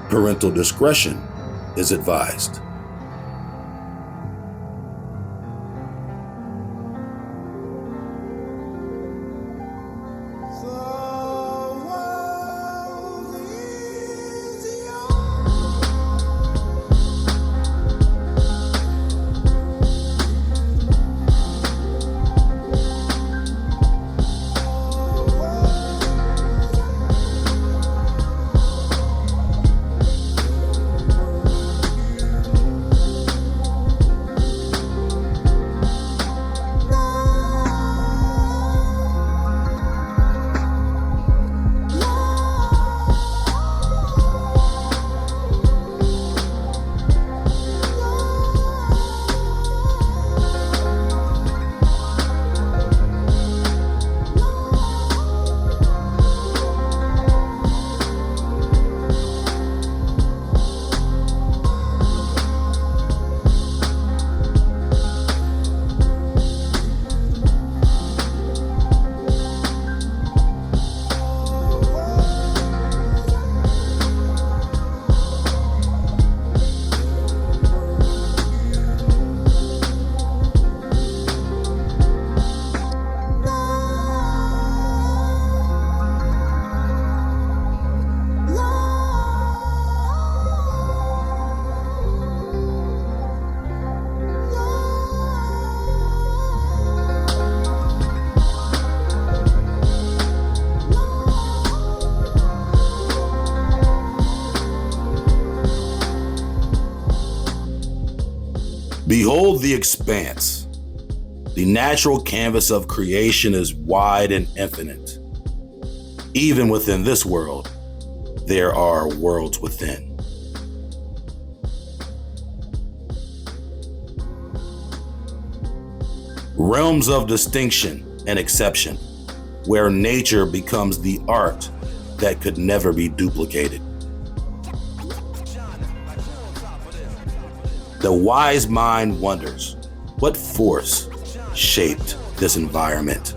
Parental discretion is advised. Behold the expanse. The natural canvas of creation is wide and infinite. Even within this world, there are worlds within. Realms of distinction and exception, where nature becomes the art that could never be duplicated. The wise mind wonders what force shaped this environment.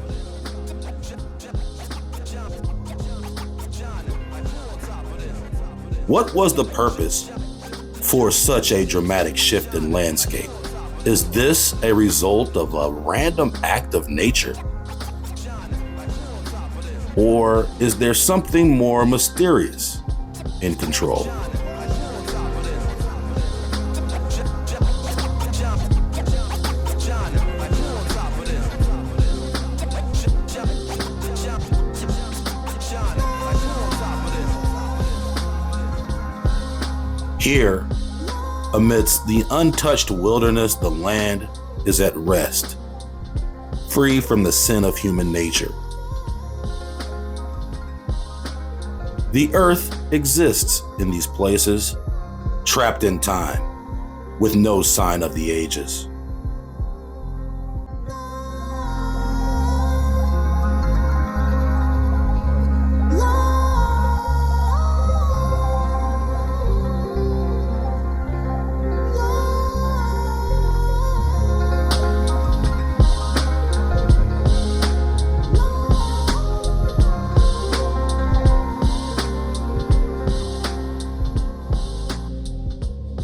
What was the purpose for such a dramatic shift in landscape? Is this a result of a random act of nature? Or is there something more mysterious in control? Here, amidst the untouched wilderness, the land is at rest, free from the sin of human nature. The earth exists in these places, trapped in time, with no sign of the ages.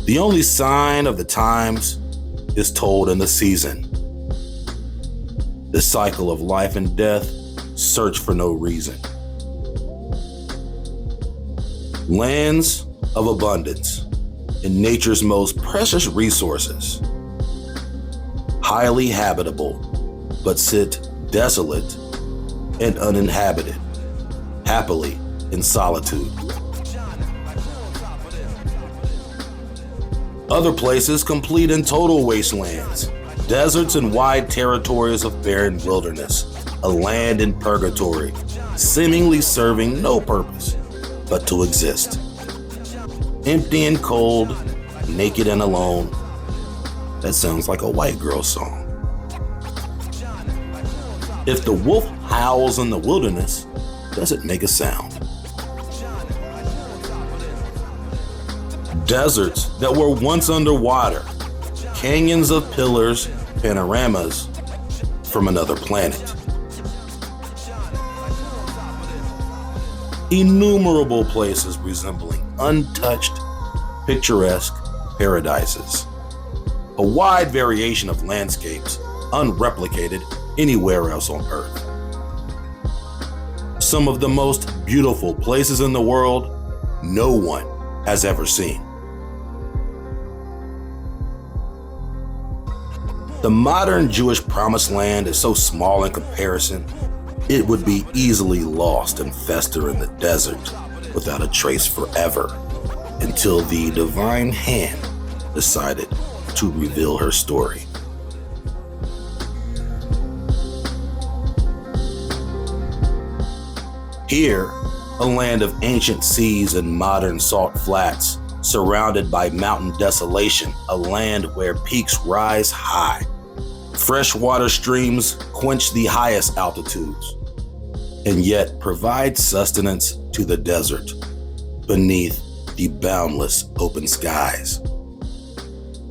The only sign of the times is told in the season. The cycle of life and death search for no reason. Lands of abundance in nature's most precious resources. Highly habitable, but sit desolate and uninhabited, happily in solitude. Other places complete in total wastelands, deserts and wide territories of barren wilderness, a land in purgatory, seemingly serving no purpose but to exist. Empty and cold, naked and alone. That sounds like a white girl song. If the wolf howls in the wilderness, does it make a sound? Deserts that were once underwater, canyons of pillars, panoramas from another planet. Innumerable places resembling untouched, picturesque paradises. A wide variation of landscapes unreplicated anywhere else on Earth. Some of the most beautiful places in the world no one has ever seen. The modern Jewish promised land is so small in comparison, it would be easily lost and fester in the desert without a trace forever, until the divine hand decided to reveal her story. Here, a land of ancient seas and modern salt flats, surrounded by mountain desolation, a land where peaks rise high. Freshwater streams quench the highest altitudes, and yet provide sustenance to the desert beneath the boundless open skies.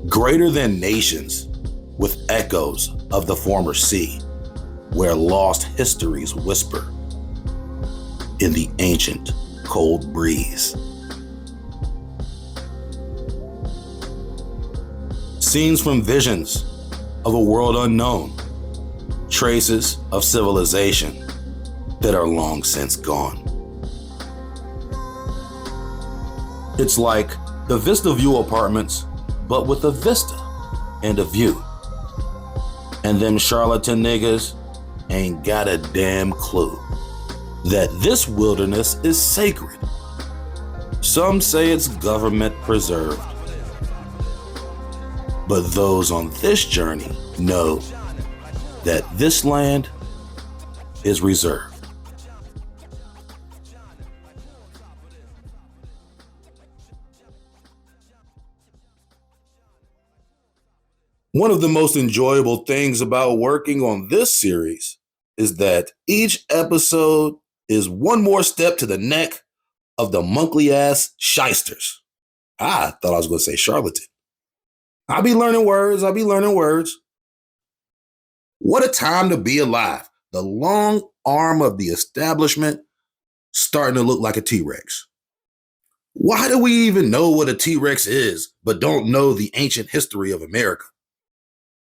Greater than nations, with echoes of the former sea, where lost histories whisper in the ancient cold breeze. Scenes from visions of a world unknown, traces of civilization that are long since gone. It's like the Vista View apartments, but with a vista and a view. And them charlatan niggas ain't got a damn clue that this wilderness is sacred. Some say it's government preserved, but those on this journey know that this land is reserved. One of the most enjoyable things about working on this series is that each episode is one more step to the neck of the monkly-ass shysters. I thought I was going to say charlatan. I'll be learning words. What a time to be alive. The long arm of the establishment starting to look like a T-Rex. Why do we even know what a T-Rex is, but don't know the ancient history of America?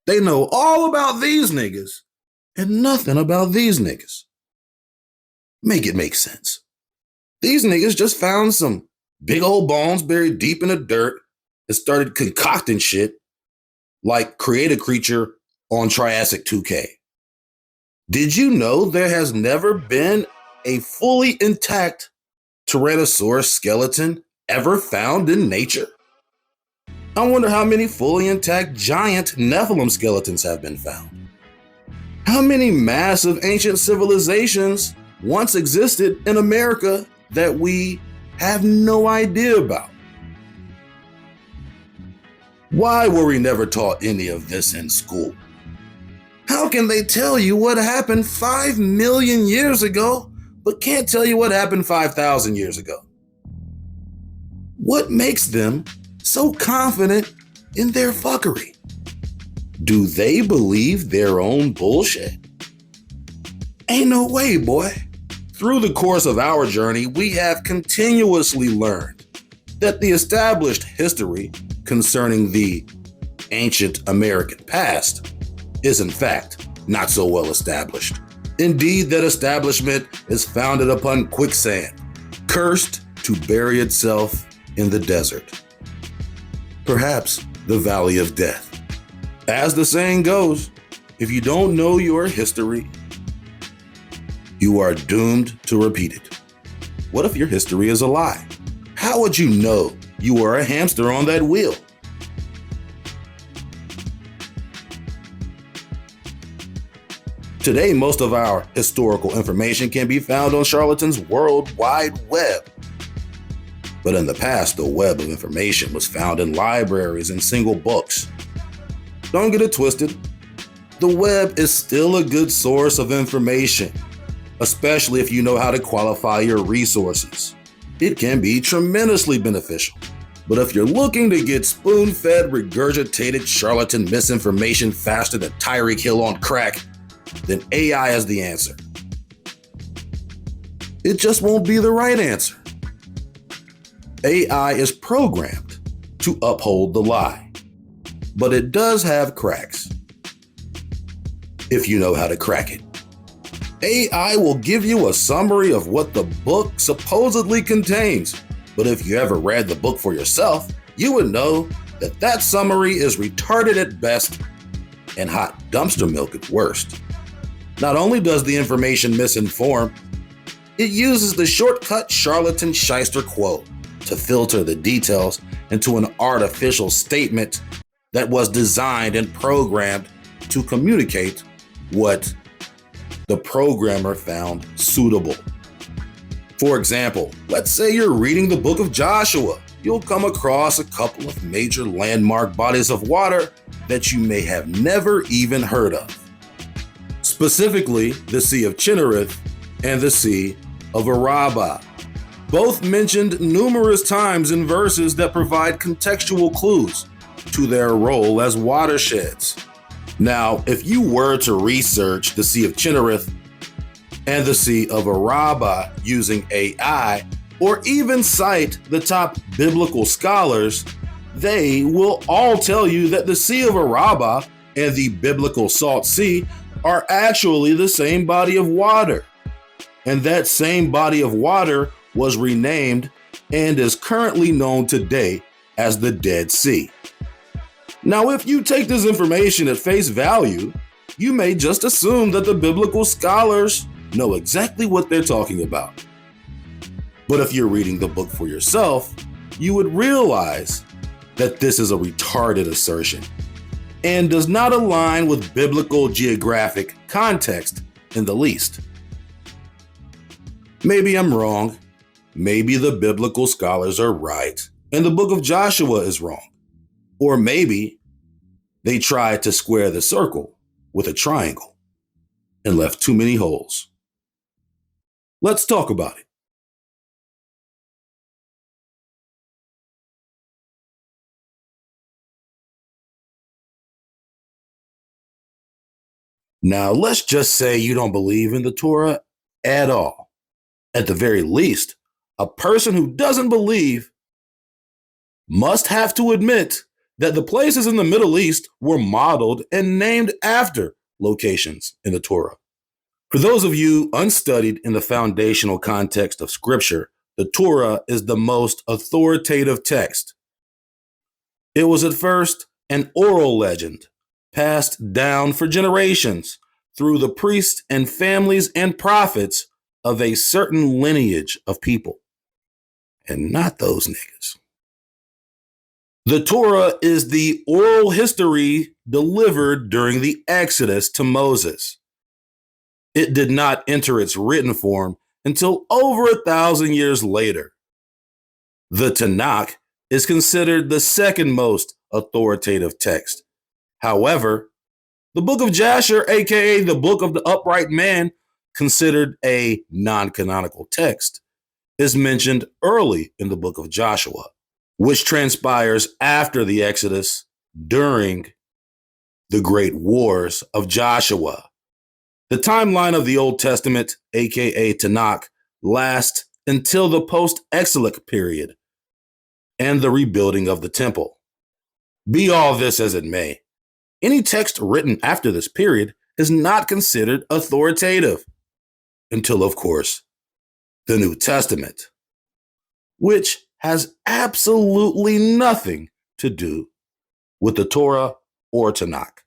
They know all about these niggas and nothing about these niggas. Make it make sense. These niggas just found some big old bones buried deep in the dirt and started concocting shit like Create a Creature on Triassic 2K. Did you know there has never been a fully intact Tyrannosaurus skeleton ever found in nature? I wonder how many fully intact giant Nephilim skeletons have been found. How many massive ancient civilizations once existed in America that we have no idea about? Why were we never taught any of this in school? How can they tell you what happened 5 million years ago, but can't tell you what happened 5,000 years ago? What makes them so confident in their fuckery? Do they believe their own bullshit? Ain't no way, boy. Through the course of our journey, we have continuously learned that the established history concerning the ancient American past is in fact not so well established. Indeed, that establishment is founded upon quicksand, cursed to bury itself in the desert. Perhaps the valley of death. As the saying goes, if you don't know your history, you are doomed to repeat it. What if your history is a lie? How would you know you are a hamster on that wheel? Today, most of our historical information can be found on Charlatan's World Wide Web. But in the past, the web of information was found in libraries and single books. Don't get it twisted. The web is still a good source of information, especially if you know how to qualify your resources. It can be tremendously beneficial. But if you're looking to get spoon-fed, regurgitated charlatan misinformation faster than Tyreek Hill on crack, then AI is the answer. It just won't be the right answer. AI is programmed to uphold the lie, but it does have cracks. If you know how to crack it. AI will give you a summary of what the book supposedly contains, but if you ever read the book for yourself, you would know that that summary is retarded at best and hot dumpster milk at worst. Not only does the information misinform, it uses the shortcut charlatan shyster quote to filter the details into an artificial statement that was designed and programmed to communicate what the programmer found suitable. For example, let's say you're reading the book of Joshua. You'll come across a couple of major landmark bodies of water that you may have never even heard of. Specifically, the Sea of Chinnereth and the Sea of Arabah, both mentioned numerous times in verses that provide contextual clues to their role as watersheds. Now, if you were to research the Sea of Chinnereth and the Sea of Arabah using AI, or even cite the top biblical scholars, they will all tell you that the Sea of Arabah and the biblical Salt Sea are actually the same body of water. And that same body of water was renamed and is currently known today as the Dead Sea. Now, if you take this information at face value, you may just assume that the biblical scholars know exactly what they're talking about. But if you're reading the book for yourself, you would realize that this is a retarded assertion and does not align with biblical geographic context in the least. Maybe I'm wrong. Maybe the biblical scholars are right and the book of Joshua is wrong. Or maybe they tried to square the circle with a triangle and left too many holes. Let's talk about it. Now, let's just say you don't believe in the Torah at all. At the very least, a person who doesn't believe must have to admit that the places in the Middle East were modeled and named after locations in the Torah. For those of you unstudied in the foundational context of Scripture, the Torah is the most authoritative text. It was at first an oral legend, passed down for generations through the priests and families and prophets of a certain lineage of people. And not those niggas. The Torah is the oral history delivered during the Exodus to Moses. It did not enter its written form until over 1,000 years later. The Tanakh is considered the second most authoritative text. However, the Book of Jasher, aka the Book of the Upright Man, considered a non-canonical text, is mentioned early in the Book of Joshua, which transpires after the Exodus during the Great Wars of Joshua. The timeline of the Old Testament, aka Tanakh, lasts until the post-exilic period and the rebuilding of the temple. Be all this as it may, any text written after this period is not considered authoritative until, of course, the New Testament, which has absolutely nothing to do with the Torah or Tanakh.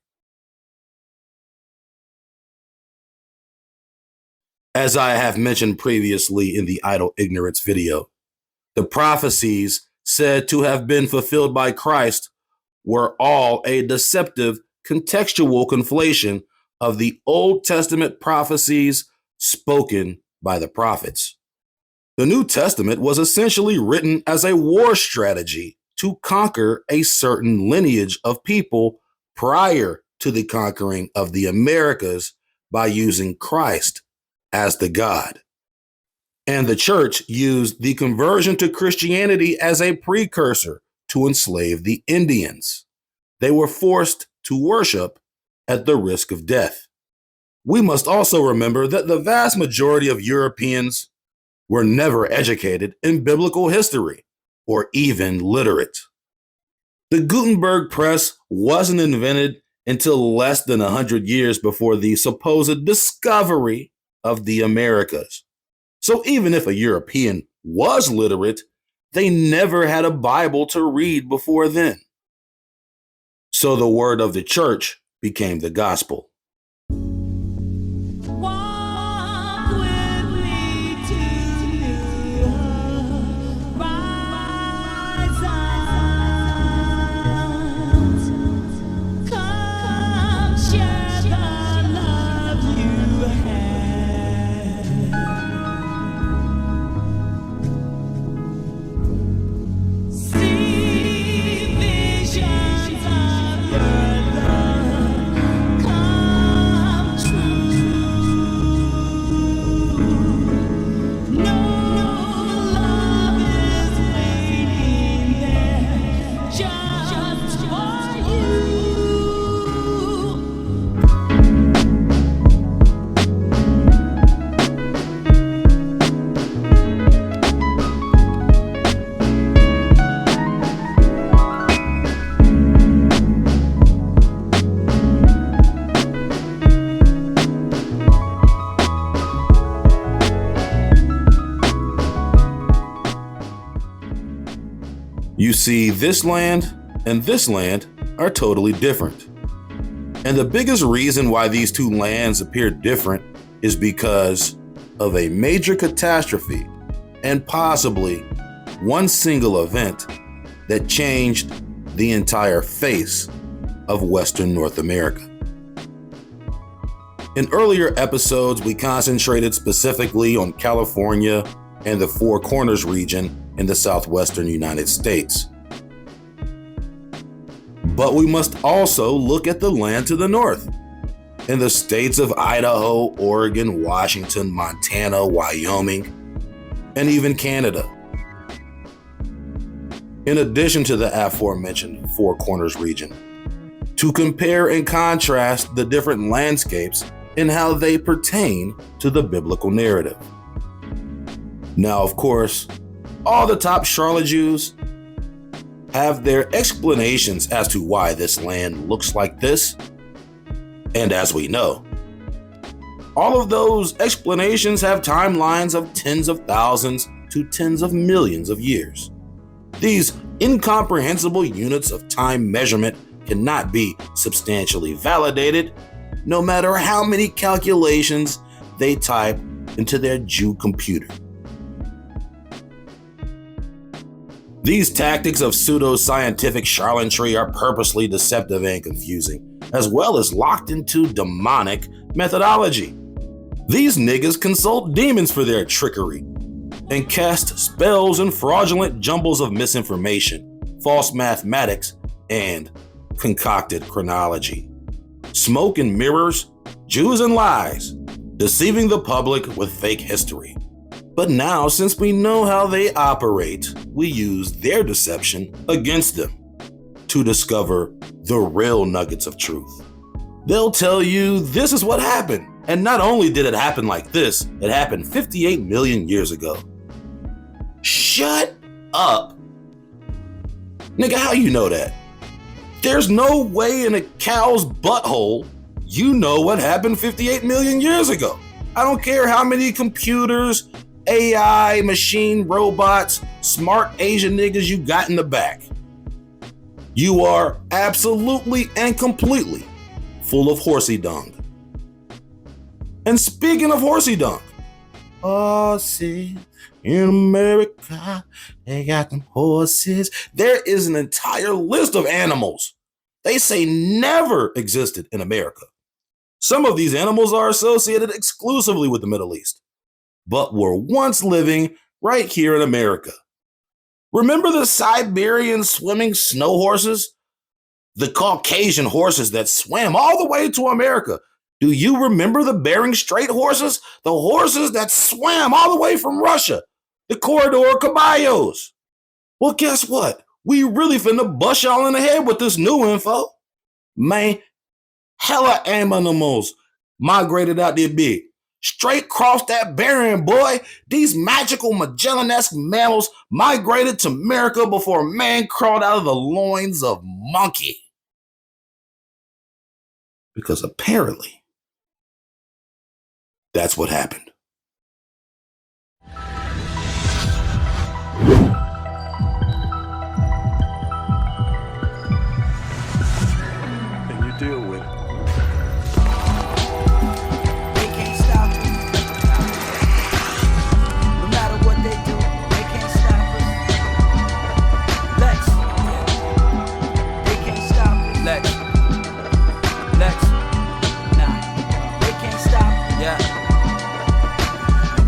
As I have mentioned previously in the Idle Ignorance video, the prophecies said to have been fulfilled by Christ were all a deceptive contextual conflation of the Old Testament prophecies spoken by the prophets. The New Testament was essentially written as a war strategy to conquer a certain lineage of people prior to the conquering of the Americas by using Christ as the God. And the church used the conversion to Christianity as a precursor to enslave the Indians. They were forced to worship at the risk of death. We must also remember that the vast majority of Europeans were never educated in biblical history. or even literate. The Gutenberg press wasn't invented until less than 100 years before the supposed discovery of the Americas. So even if a European was literate, they never had a Bible to read before then. So the word of the church became the gospel. You see, this land and this land are totally different. And the biggest reason why these two lands appear different is because of a major catastrophe and possibly one single event that changed the entire face of Western North America. In earlier episodes, we concentrated specifically on California and the Four Corners region in the southwestern United States. But we must also look at the land to the north, in the states of Idaho, Oregon, Washington, Montana, Wyoming, and even Canada. In addition to the aforementioned Four Corners region, to compare and contrast the different landscapes and how they pertain to the biblical narrative. Now, of course, all the top Charlotte Jews have their explanations as to why this land looks like this. And as we know, all of those explanations have timelines of tens of thousands to tens of millions of years. These incomprehensible units of time measurement cannot be substantially validated, no matter how many calculations they type into their Jew computer. These tactics of pseudo-scientific charlatanry are purposely deceptive and confusing, as well as locked into demonic methodology. These niggas consult demons for their trickery and cast spells and fraudulent jumbles of misinformation, false mathematics, and concocted chronology. Smoke and mirrors, Jews and lies, deceiving the public with fake history. But now, since we know how they operate, we use their deception against them to discover the real nuggets of truth. They'll tell you this is what happened. And not only did it happen like this, it happened 58 million years ago. Shut up. Nigga, how you know that? There's no way in a cow's butthole you know what happened 58 million years ago. I don't care how many computers, AI, machine, robots, smart Asian niggas you got in the back. You are absolutely and completely full of horsey dung. And speaking of horsey dung, horses in America, they got them horses. There is an entire list of animals they say never existed in America. Some of these animals are associated exclusively with the Middle East, but were once living right here in America. Remember the Siberian swimming snow horses? The Caucasian horses that swam all the way to America. Do you remember the Bering Strait horses? The horses that swam all the way from Russia. The corridor caballos. Well, guess what? We really finna bust y'all in the head with this new info. Man, hella animals migrated out there big. Straight across that barren, boy. These magical Magellanesque mammals migrated to America before man crawled out of the loins of monkey. Because apparently, that's what happened. And you deal with it. They can't stop us. No matter what they do, they can't stop us. Lex. They can't stop us. Lex. Nah. They can't stop us. Yeah.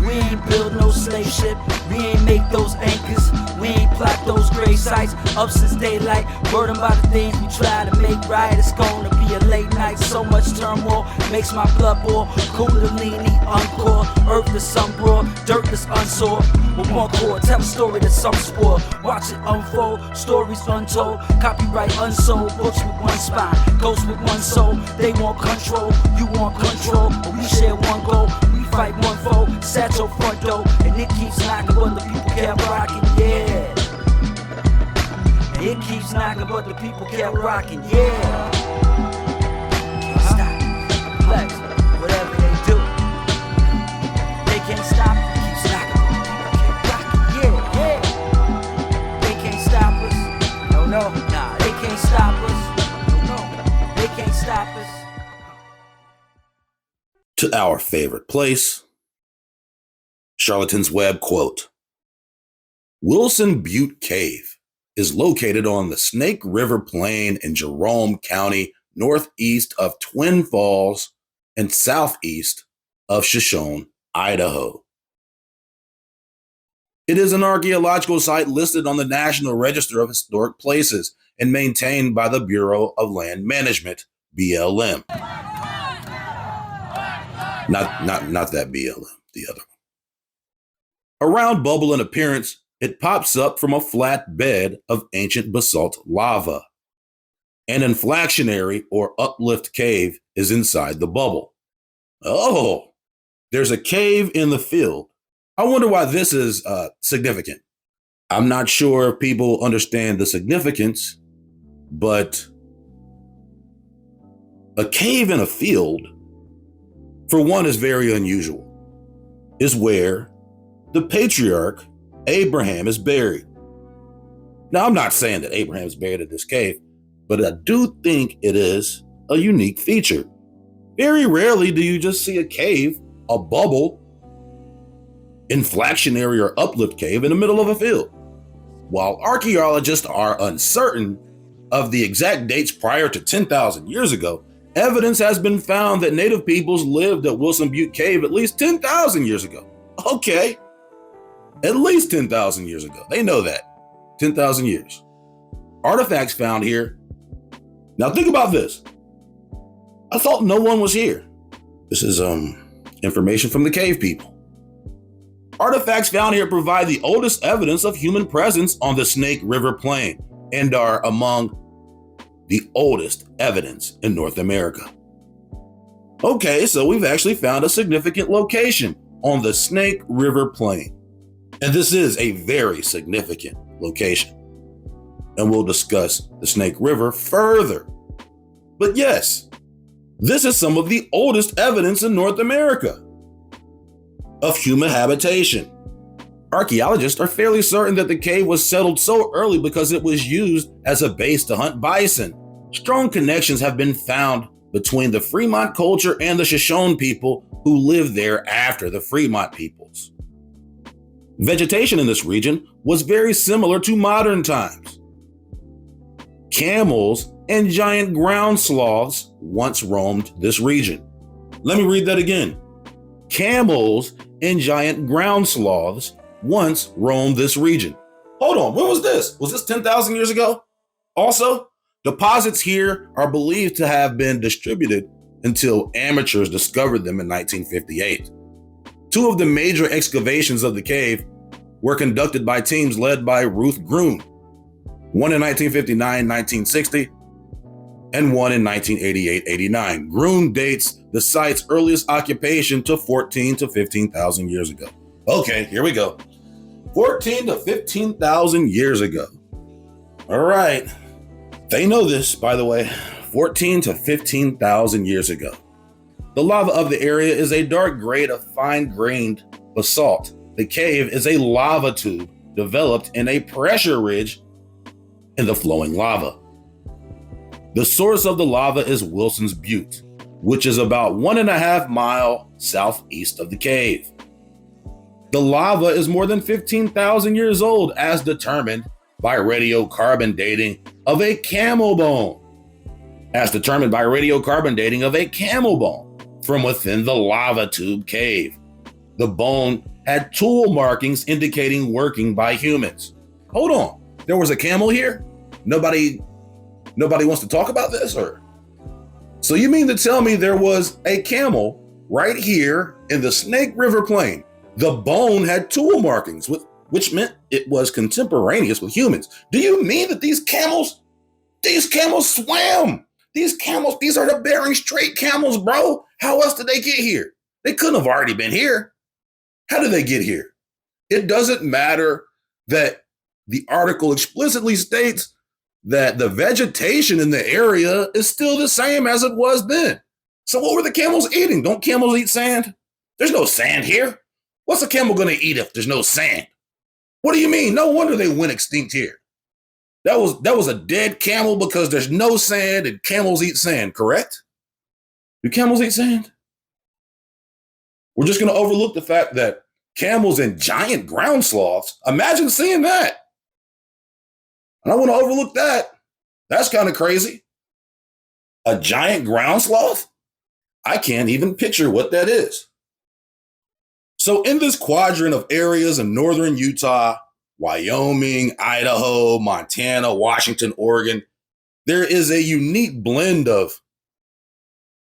We ain't build no slave ship. We ain't make those anchors. We ain't plot those grave sites up since daylight. Burdened by the things we try to make right. It's gonna be a late night. So much turmoil makes my blood boil. Kundalini encore. Earth is sunbroad. Dirt is unsoiled. With one chord, tell a story that some spoil. Watch it unfold. Stories untold. Copyright unsold. Books with one spine. Ghosts with one soul. They want control. You want control. But we share one goal. We fight one foe. Set your front door. And it keeps knocking, but the people kept rocking. Yeah. It keeps knocking, but the people kept rocking, yeah. Stop, flex, whatever they do. They can't stop, it keeps knocking, but the people kept rocking, yeah. They can't stop us, no, nah, they can't stop us, no, they can't stop us. To our favorite place, Charlatans Web quote, Wilson Butte Cave is located on the Snake River Plain in Jerome County, northeast of Twin Falls and southeast of Shoshone, Idaho. It is an archaeological site listed on the National Register of Historic Places and maintained by the Bureau of Land Management, BLM. Not that BLM, the other one. A round bubble in appearance, it pops up from a flat bed of ancient basalt lava. An inflationary or uplift cave is inside the bubble. Oh, there's a cave in the field. I wonder why this is significant. I'm not sure if people understand the significance, but a cave in a field, for one, is very unusual. Is where the patriarch Abraham is buried. Now, I'm not saying that Abraham is buried in this cave, but I do think it is a unique feature. Very rarely do you just see a cave, a bubble, inflationary or uplift cave in the middle of a field. While archaeologists are uncertain of the exact dates prior to 10,000 years ago, evidence has been found that native peoples lived at Wilson Butte Cave at least 10,000 years ago. Okay. At least 10,000 years ago. They know that. 10,000 years. Artifacts found here. Now think about this. I thought no one was here. This is information from the cave people. Artifacts found here provide the oldest evidence of human presence on the Snake River Plain and are among the oldest evidence in North America. Okay, so we've actually found a significant location on the Snake River Plain. And this is a very significant location. And we'll discuss the Snake River further. But yes, this is some of the oldest evidence in North America of human habitation. Archaeologists are fairly certain that the cave was settled so early because it was used as a base to hunt bison. Strong connections have been found between the Fremont culture and the Shoshone people who lived there after the Fremont peoples. Vegetation in this region was very similar to modern times. Camels and giant ground sloths once roamed this region. Let me read that again. Camels and giant ground sloths once roamed this region. Hold on, when was this? Was this 10,000 years ago? Also, deposits here are believed to have been distributed until amateurs discovered them in 1958. Two of the major excavations of the cave were conducted by teams led by Ruth Groom, one in 1959-1960, and one in 1988-89. Grun dates the site's earliest occupation to 14 to 15,000 years ago. Okay, here we go. 14 to 15,000 years ago. All right. They know this, by the way. 14 to 15,000 years ago. The lava of the area is a dark gray to fine-grained basalt. The cave is a lava tube developed in a pressure ridge in the flowing lava. The source of the lava is Wilson's Butte, which is about 1.5 miles southeast of the cave. The lava is more than 15,000 years old, as determined by radiocarbon dating of a camel bone. From within the lava tube cave. The bone had tool markings indicating working by humans. Hold on, there was a camel here? Nobody wants to talk about this, or? So you mean to tell me there was a camel right here in the Snake River Plain? The bone had tool markings, which meant it was contemporaneous with humans. Do you mean that these camels swam? These are the Bering Strait camels, bro. How else did they get here? They couldn't have already been here. How did they get here? It doesn't matter that the article explicitly states that the vegetation in the area is still the same as it was then. So what were the camels eating? Don't camels eat sand? There's no sand here. What's a camel gonna eat if there's no sand? What do you mean? No wonder they went extinct here. That was a dead camel because there's no sand and camels eat sand, correct? Do camels eat sand? We're just gonna overlook the fact that camels and giant ground sloths, imagine seeing that. And I want to overlook that. That's kind of crazy. A giant ground sloth? I can't even picture what that is. So in this quadrant of areas in northern Utah, Wyoming, Idaho, Montana, Washington, Oregon, there is a unique blend of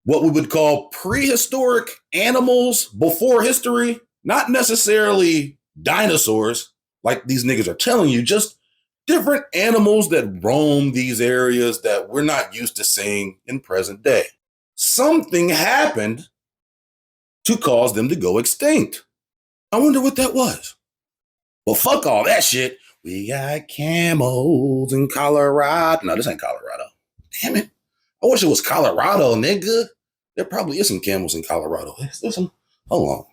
what we would call prehistoric animals before history, not necessarily dinosaurs like these niggas are telling you, just different animals that roam these areas that we're not used to seeing in present day. Something happened to cause them to go extinct. I wonder what that was. Well, fuck all that shit. We got camels in Colorado. No, this ain't Colorado. Damn it. I wish it was Colorado, nigga. There probably is some camels in Colorado. There's some. Hold on.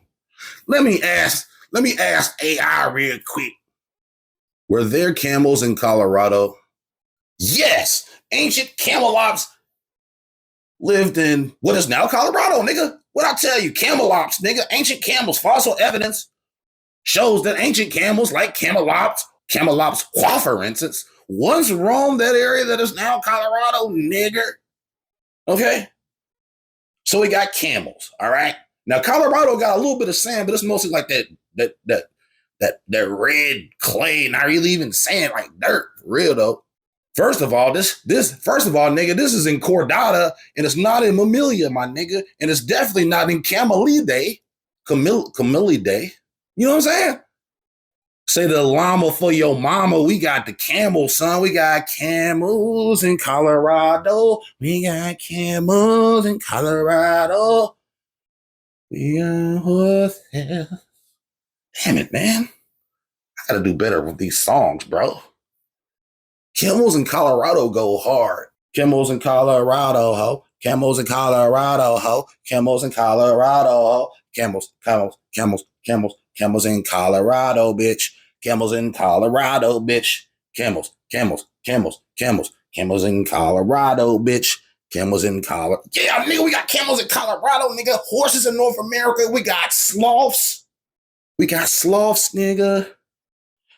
Let me ask AI real quick. Were there camels in Colorado? Yes. Ancient Camelops lived in what is now Colorado, nigga. What I tell you, Camelops, nigga. Ancient camels. Fossil evidence shows that ancient camels like Camelops Qua, for instance, once roamed that area that is now Colorado, nigger. Okay? So we got camels, all right? Now, Colorado got a little bit of sand, but it's mostly like that red clay, not really even sand, like dirt, for real though. First of all, nigga, this is in Cordata, and it's not in Mamilia, my nigga, and it's definitely not in Camelidae. You know what I'm saying? Say the llama for your mama. We got the camel, son. We got camels in Colorado. We got camels in Colorado. We got horses. Damn it, man. I gotta do better with these songs, bro. Camels in Colorado go hard. Camels in Colorado, ho. Camels in Colorado, ho. Camels in Colorado, ho. Camels in Colorado, bitch. Camels in Colorado, bitch. Camels in Colorado, bitch. Camels in Colorado. Yeah, nigga, we got camels in Colorado, nigga. Horses in North America. We got sloths. Nigga.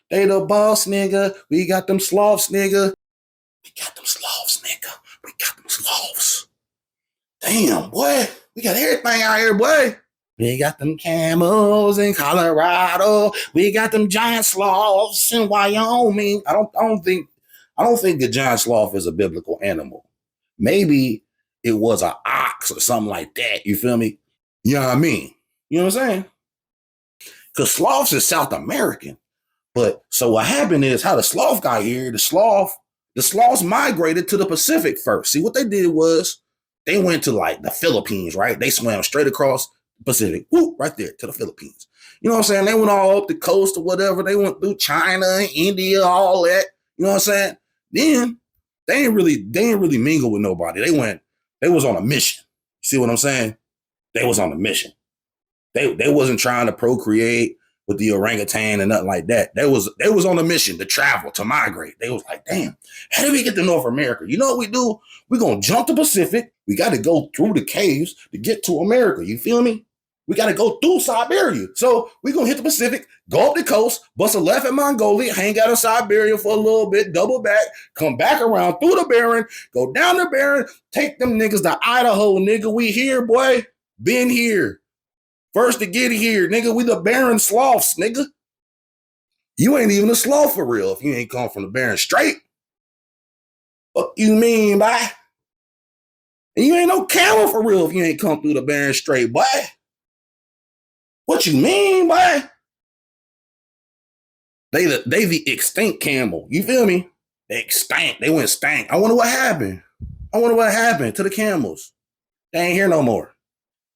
They the boss, nigga. We got them sloths, nigga. Damn, boy. We got everything out here, boy. We got them camels in Colorado. We got them giant sloths in Wyoming. I don't think the giant sloth is a biblical animal. Maybe it was an ox or something like that. You feel me? You know what I mean? You know what I'm saying? Because sloths is South American. But so what happened is how the sloth got here, the sloth the sloths migrated to the Pacific first. See, what they did was they went to like the Philippines, right? They swam straight across the Pacific, whoop, right there to the Philippines. You know what I'm saying? They went all up the coast or whatever. They went through China, India, all that. You know what I'm saying? Then they ain't really mingle with nobody. They was on a mission. See what I'm saying? They was on a mission. They wasn't trying to procreate with the orangutan and nothing like that. They was on a mission to travel, to migrate. They was like, damn, how did we get to North America? You know what we do? We're going to jump the Pacific. We got to go through the caves to get to America. You feel me? We got to go through Siberia. So we're going to hit the Pacific, go up the coast, bust a left in Mongolia, hang out in Siberia for a little bit, double back, come back around through the Barren, go down the Barren, take them niggas to Idaho, nigga. We here, boy. Been here. First to get here, nigga. We the Barren sloths, nigga. You ain't even a sloth for real if you ain't come from the Barren Strait. What you mean, boy? And you ain't no camel for real if you ain't come through the Barren Strait, boy. What you mean, boy? They the extinct camel. You feel me? They extinct. They went stank. I wonder what happened. To the camels. They ain't here no more.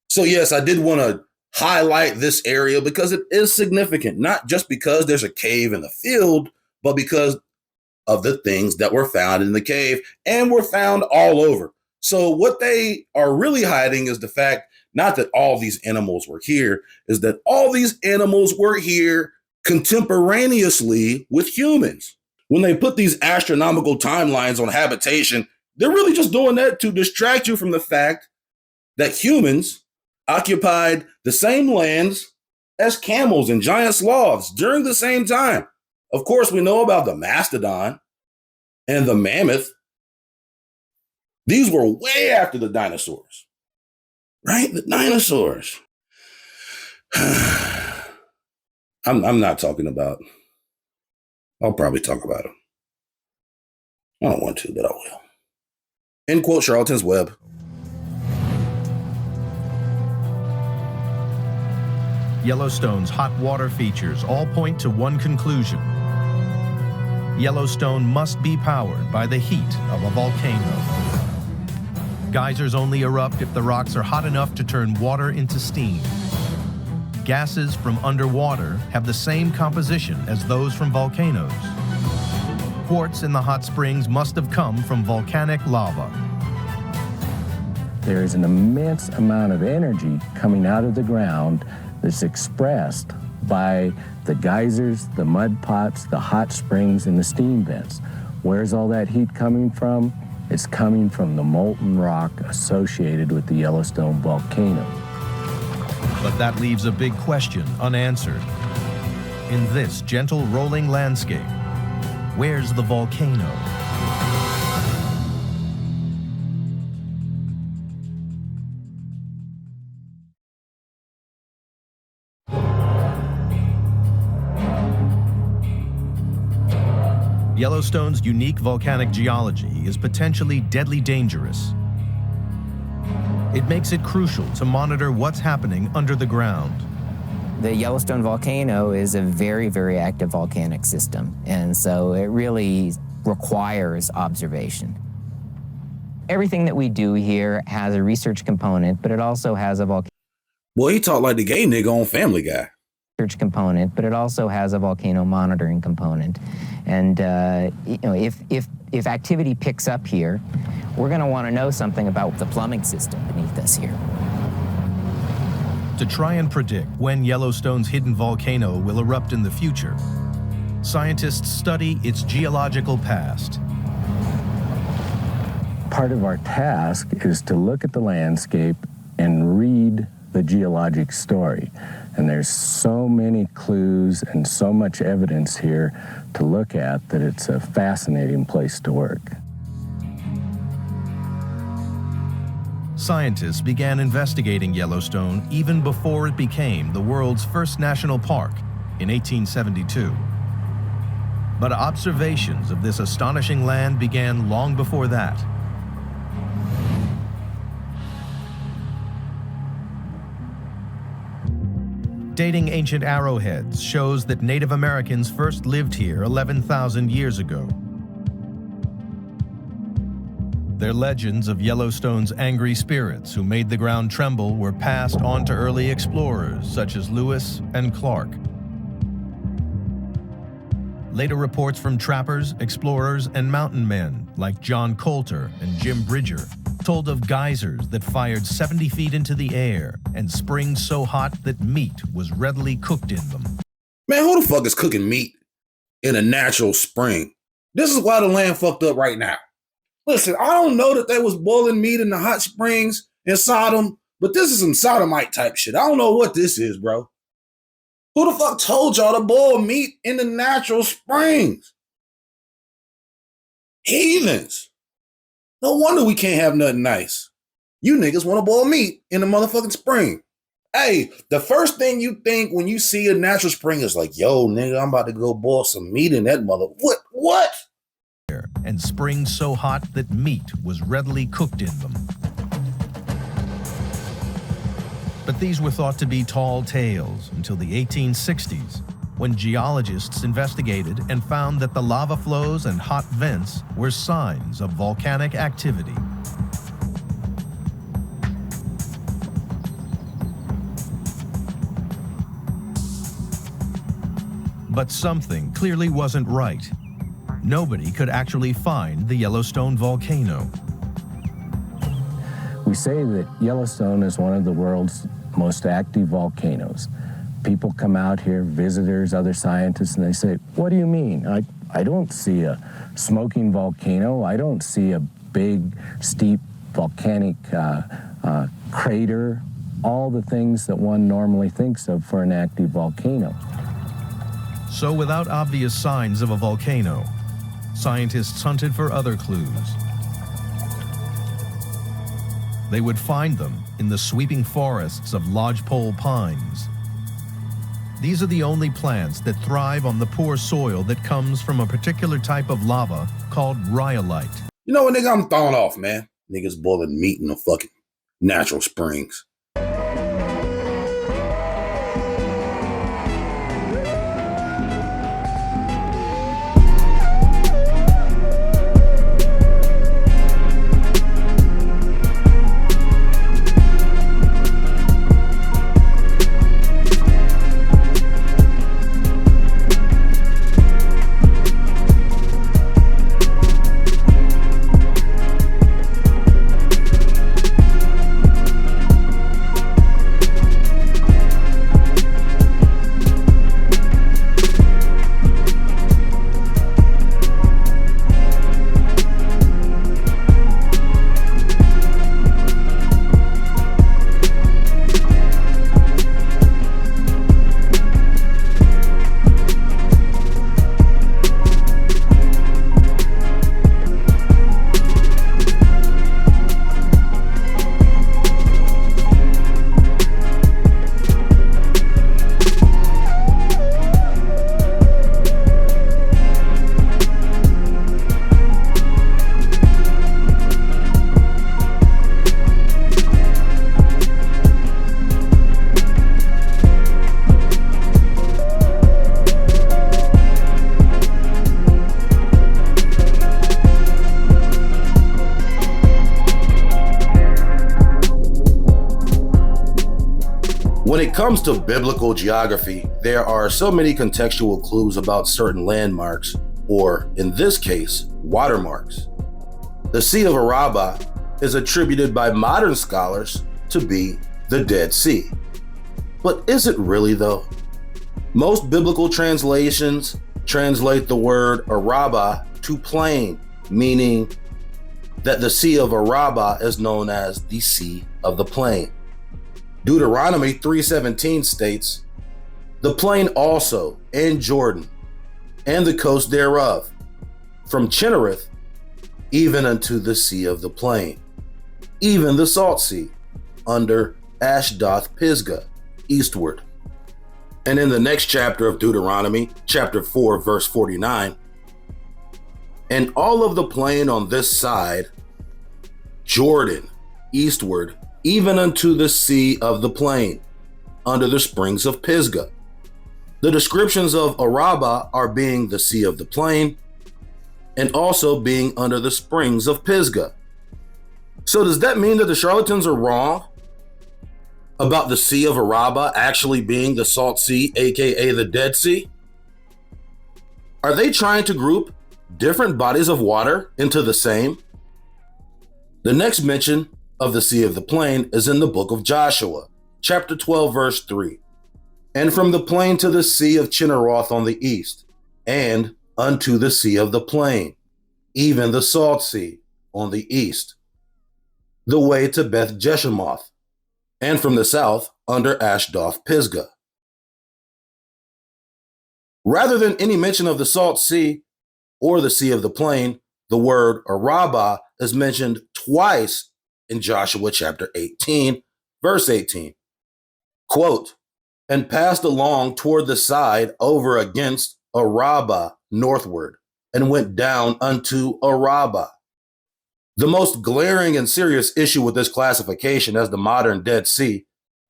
So yes, I did want to highlight this area because it is significant, not just because there's a cave in the field, but because of the things that were found in the cave and were found all over. So what they are really hiding is the fact, not that all these animals were here, is that all these animals were here contemporaneously with humans. When they put these astronomical timelines on habitation, they're really just doing that to distract you from the fact that humans occupied the same lands as camels and giant sloths during the same time. Of course, we know about the mastodon and the mammoth. These were way after the dinosaurs, right? The dinosaurs. I'm not talking about, I'll probably talk about them. I don't want to, but I will. End quote, Charlton's Web. Yellowstone's hot water features all point to one conclusion. Yellowstone must be powered by the heat of a volcano. Geysers only erupt if the rocks are hot enough to turn water into steam. Gases from underwater have the same composition as those from volcanoes. Quartz in the hot springs must have come from volcanic lava. There is an immense amount of energy coming out of the ground that's expressed by the geysers, the mud pots, the hot springs, and the steam vents. Where's all that heat coming from? It's coming from the molten rock associated with the Yellowstone volcano. But that leaves a big question unanswered. In this gentle rolling landscape, where's the volcano? Yellowstone's unique volcanic geology is potentially deadly dangerous. It makes it crucial to monitor what's happening under the ground. The Yellowstone volcano is a very, very active volcanic system, and so it really requires observation. Everything that we do here has a research component, but it also has a volcano. Boy, he talked like the gay nigga on Family Guy. Component, but it also has a volcano monitoring component. And you know, if activity picks up here, we're going to want to know something about the plumbing system beneath us here. To try and predict when Yellowstone's hidden volcano will erupt in the future, scientists study its geological past. Part of our task is to look at the landscape and read the geologic story. And there's so many clues and so much evidence here to look at that it's a fascinating place to work. Scientists began investigating Yellowstone even before it became the world's first national park in 1872. But observations of this astonishing land began long before that. Dating ancient arrowheads shows that Native Americans first lived here 11,000 years ago. Their legends of Yellowstone's angry spirits who made the ground tremble were passed on to early explorers such as Lewis and Clark. Later reports from trappers, explorers, and mountain men like John Coulter and Jim Bridger told of geysers that fired 70 feet into the air and springs so hot that meat was readily cooked in them. Man, who the fuck is cooking meat in a natural spring? This is why the land fucked up right now. Listen, I don't know that they was boiling meat in the hot springs in Sodom, but this is some sodomite type shit. I don't know what this is, bro. Who the fuck told y'all to boil meat in the natural springs? Heathens. No wonder we can't have nothing nice. You niggas want to boil meat in the motherfucking spring. Hey, the first thing you think when you see a natural spring is like, yo, nigga, I'm about to go boil some meat in that mother. What? And springs so hot that meat was readily cooked in them. But these were thought to be tall tales until the 1860s, when geologists investigated and found that the lava flows and hot vents were signs of volcanic activity. But something clearly wasn't right. Nobody could actually find the Yellowstone volcano. We say that Yellowstone is one of the world's most active volcanoes. People come out here, visitors, other scientists, and they say, what do you mean? I don't see a smoking volcano. I don't see a big, steep volcanic crater. All the things that one normally thinks of for an active volcano. So without obvious signs of a volcano, scientists hunted for other clues. They would find them in the sweeping forests of lodgepole pines. These are the only plants that thrive on the poor soil that comes from a particular type of lava called rhyolite. You know what, nigga, I'm thrown off, man. Niggas boiling meat in the fucking natural springs. When it comes to biblical geography, there are so many contextual clues about certain landmarks, or in this case, watermarks. The Sea of Arabah is attributed by modern scholars to be the Dead Sea. But is it really though? Most biblical translations translate the word Arabah to plain, meaning that the Sea of Arabah is known as the Sea of the Plain. Deuteronomy 3:17 states, "The plain also, and Jordan, and the coast thereof, from Chinnereth even unto the Sea of the Plain, even the Salt Sea, under Ashdoth Pisgah, eastward." And in the next chapter of Deuteronomy, chapter 4, verse 49, "And all of the plain on this side, Jordan, eastward, even unto the Sea of the Plain, under the springs of Pisgah." The descriptions of Arabah are being the Sea of the Plain and also being under the springs of Pisgah. So does that mean that the charlatans are wrong about the Sea of Araba actually being the Salt Sea, aka the Dead Sea? Are they trying to group different bodies of water into the same? The next mention of the Sea of the Plain is in the book of Joshua, chapter 12, verse 3. And from the plain to the Sea of Chinnereth on the east, and unto the Sea of the Plain, even the Salt Sea on the east, the way to Beth Jeshimoth, and from the south under Ashdoth Pisgah. Rather than any mention of the Salt Sea or the Sea of the Plain, the word Araba is mentioned twice in Joshua chapter 18, verse 18. Quote, and passed along toward the side over against Araba northward, and went down unto Araba. The most glaring and serious issue with this classification as the modern Dead Sea,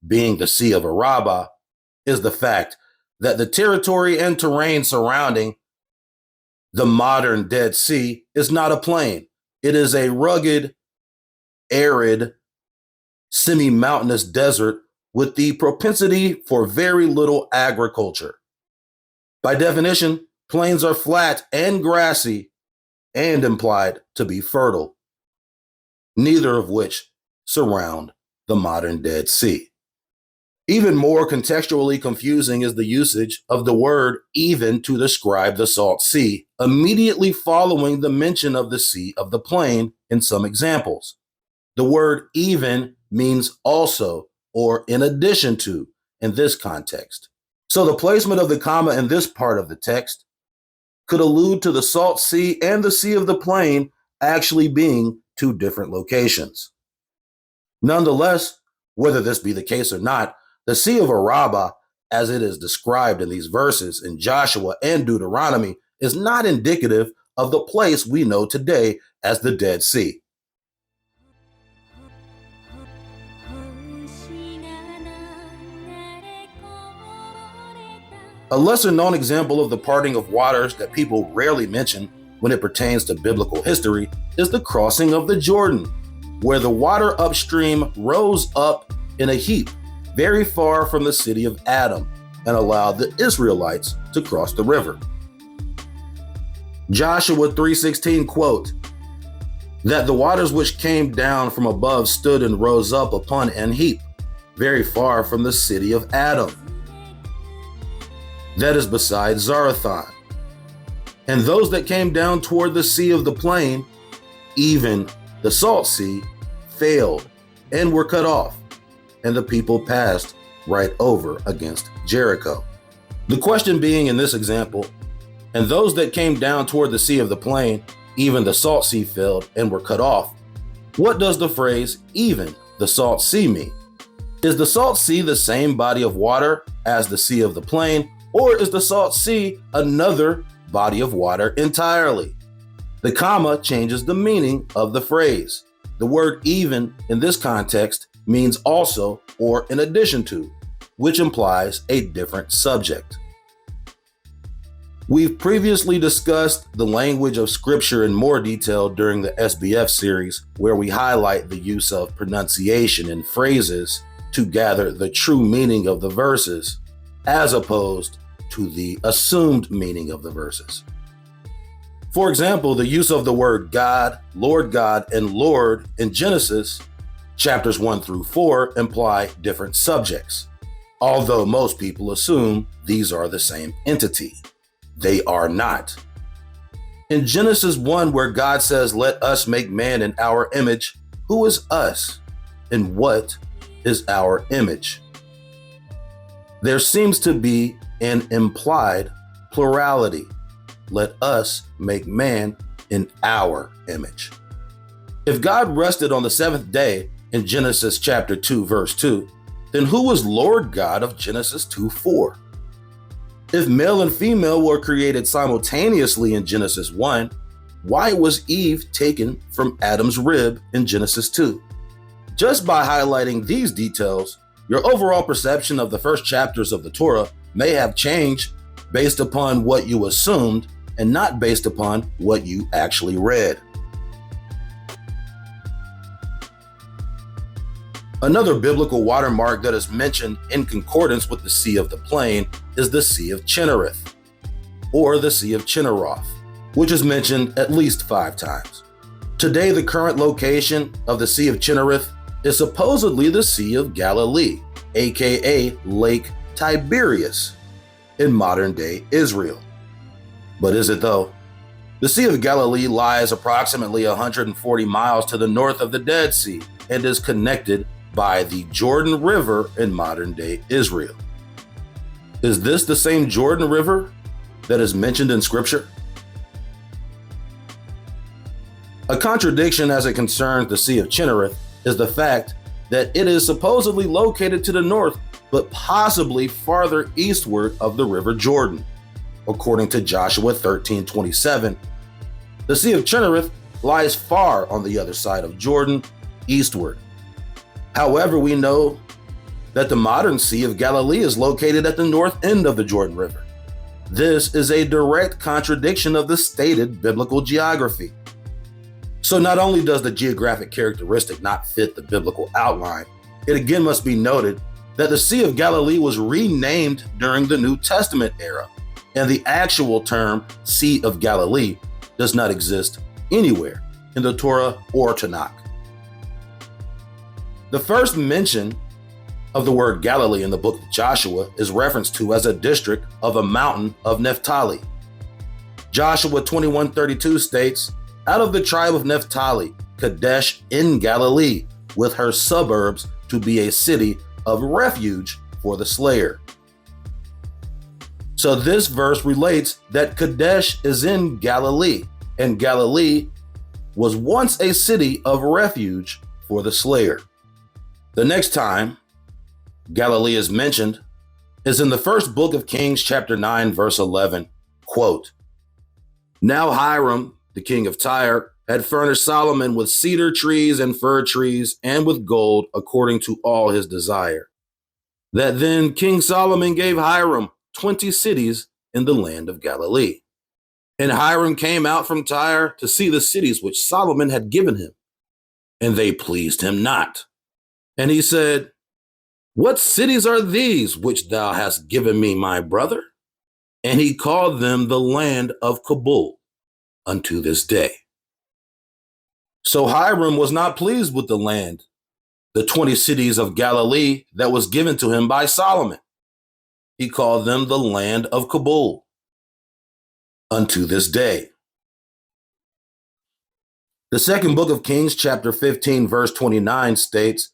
being the Sea of Araba, is the fact that the territory and terrain surrounding the modern Dead Sea is not a plain. It is a rugged, arid, semi-mountainous desert with the propensity for very little agriculture. By definition, plains are flat and grassy and implied to be fertile, neither of which surround the modern Dead Sea. Even more contextually confusing is the usage of the word even to describe the Salt Sea immediately following the mention of the Sea of the Plain in some examples. The word even means also or in addition to in this context. So the placement of the comma in this part of the text could allude to the Salt Sea and the Sea of the Plain actually being two different locations. Nonetheless, whether this be the case or not, the Sea of Araba, as it is described in these verses in Joshua and Deuteronomy, is not indicative of the place we know today as the Dead Sea. A lesser known example of the parting of waters that people rarely mention when it pertains to biblical history is the crossing of the Jordan, where the water upstream rose up in a heap very far from the city of Adam and allowed the Israelites to cross the river. Joshua 3:16 quote, that the waters which came down from above stood and rose up upon an heap, very far from the city of Adam, that is beside Zarethan. And those that came down toward the Sea of the Plain, even the Salt Sea, failed and were cut off, and the people passed right over against Jericho. The question being in this example, and those that came down toward the Sea of the Plain, even the Salt Sea failed and were cut off. What does the phrase even the Salt Sea mean? Is the Salt Sea the same body of water as the Sea of the Plain, or is the Salt Sea another body of water entirely? The comma changes the meaning of the phrase. The word even in this context means also or in addition to, which implies a different subject. We've previously discussed the language of scripture in more detail during the SBF series, where we highlight the use of pronunciation and phrases to gather the true meaning of the verses, as opposed to the assumed meaning of the verses. For example, the use of the word God, and Lord in Genesis chapters 1 through 4 imply different subjects, although most people assume these are the same entity. They are not. In Genesis 1, where God says, "Let us make man in our image," who is us and what is our image? There seems to be an implied plurality. Let us make man in our image. If God rested on the seventh day in Genesis chapter 2, verse 2, then who was Lord God of Genesis 2:4? If male and female were created simultaneously in Genesis 1, why was Eve taken from Adam's rib in Genesis 2? Just by highlighting these details, your overall perception of the first chapters of the Torah may have changed based upon what you assumed and not based upon what you actually read. Another biblical watermark that is mentioned in concordance with the Sea of the Plain is the Sea of Chinnereth, or the Sea of Chinneroth, which is mentioned at least 5 times. Today, the current location of the Sea of Chinnereth is supposedly the Sea of Galilee, aka Lake Tiberias, in modern-day Israel. But is it though? The Sea of Galilee lies approximately 140 miles to the north of the Dead Sea and is connected by the Jordan River in modern-day Israel. Is this the same Jordan River that is mentioned in Scripture? A contradiction as it concerns the Sea of Chinnereth is the fact that it is supposedly located to the north, but possibly farther eastward of the River Jordan. According to Joshua 13:27, the Sea of Chinnereth lies far on the other side of Jordan, eastward. However, we know that the modern Sea of Galilee is located at the north end of the Jordan River. This is a direct contradiction of the stated biblical geography. So not only does the geographic characteristic not fit the biblical outline, it again must be noted that the Sea of Galilee was renamed during the New Testament era, and the actual term Sea of Galilee does not exist anywhere in the Torah or Tanakh. The first mention of the word Galilee in the book of Joshua is referenced to as a district of a mountain of Naphtali. Joshua 21:32 states, "Out of the tribe of Naphtali, Kadesh in Galilee, with her suburbs to be a city of refuge for the slayer." So this verse relates that Kadesh is in Galilee, and Galilee was once a city of refuge for the slayer. The next time Galilee is mentioned is in the first book of Kings, chapter 9, verse 11, quote, "Now Hiram, the king of Tyre, had furnished Solomon with cedar trees and fir trees and with gold according to all his desire. That then King Solomon gave Hiram 20 cities in the land of Galilee. And Hiram came out from Tyre to see the cities which Solomon had given him, and they pleased him not. And he said, What cities are these which thou hast given me, my brother? And he called them the land of Kabul unto this day." So Hiram was not pleased with the land, the 20 cities of Galilee that was given to him by Solomon. He called them the land of Kabul unto this day. The second book of Kings, chapter 15, verse 29 states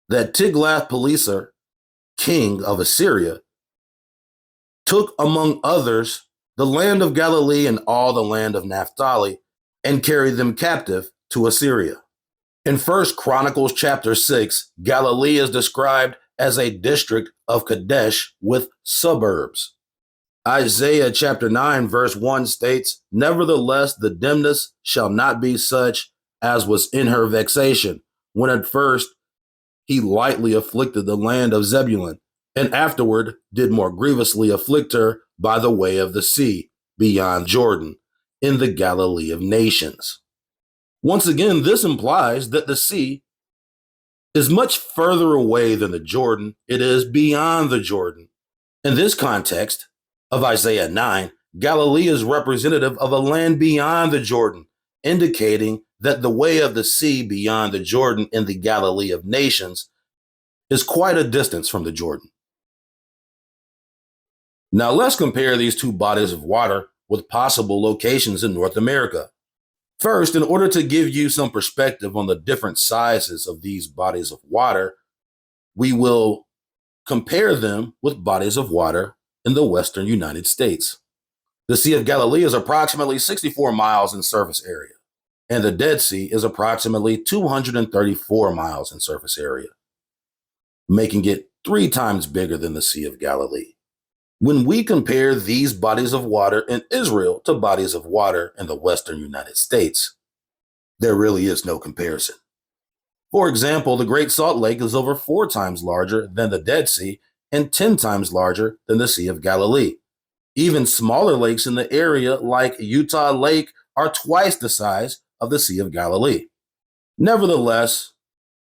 that Tiglath-Pileser, king of Assyria, took among others the land of Galilee and all the land of Naphtali and carried them captive to Assyria. In 1 Chronicles chapter 6, Galilee is described as a district of Kadesh with suburbs. Isaiah chapter 9 verse 1 states, "Nevertheless, the dimness shall not be such as was in her vexation, when at first he lightly afflicted the land of Zebulun, and afterward did more grievously afflict her by the way of the sea, beyond Jordan, in the Galilee of nations." Once again, this implies that the sea is much further away than the Jordan. It is beyond the Jordan. In this context of Isaiah 9, Galilee is representative of a land beyond the Jordan, indicating that the way of the sea beyond the Jordan in the Galilee of nations is quite a distance from the Jordan. Now let's compare these two bodies of water with possible locations in North America. First, in order to give you some perspective on the different sizes of these bodies of water, we will compare them with bodies of water in the western United States. The Sea of Galilee is approximately 64 miles in surface area, and the Dead Sea is approximately 234 miles in surface area, making it 3 times bigger than the Sea of Galilee. When we compare these bodies of water in Israel to bodies of water in the western United States, there really is no comparison. For example, the Great Salt Lake is over 4 times larger than the Dead Sea and 10 times larger than the Sea of Galilee. Even smaller lakes in the area, like Utah Lake, are twice the size of the Sea of Galilee. Nevertheless,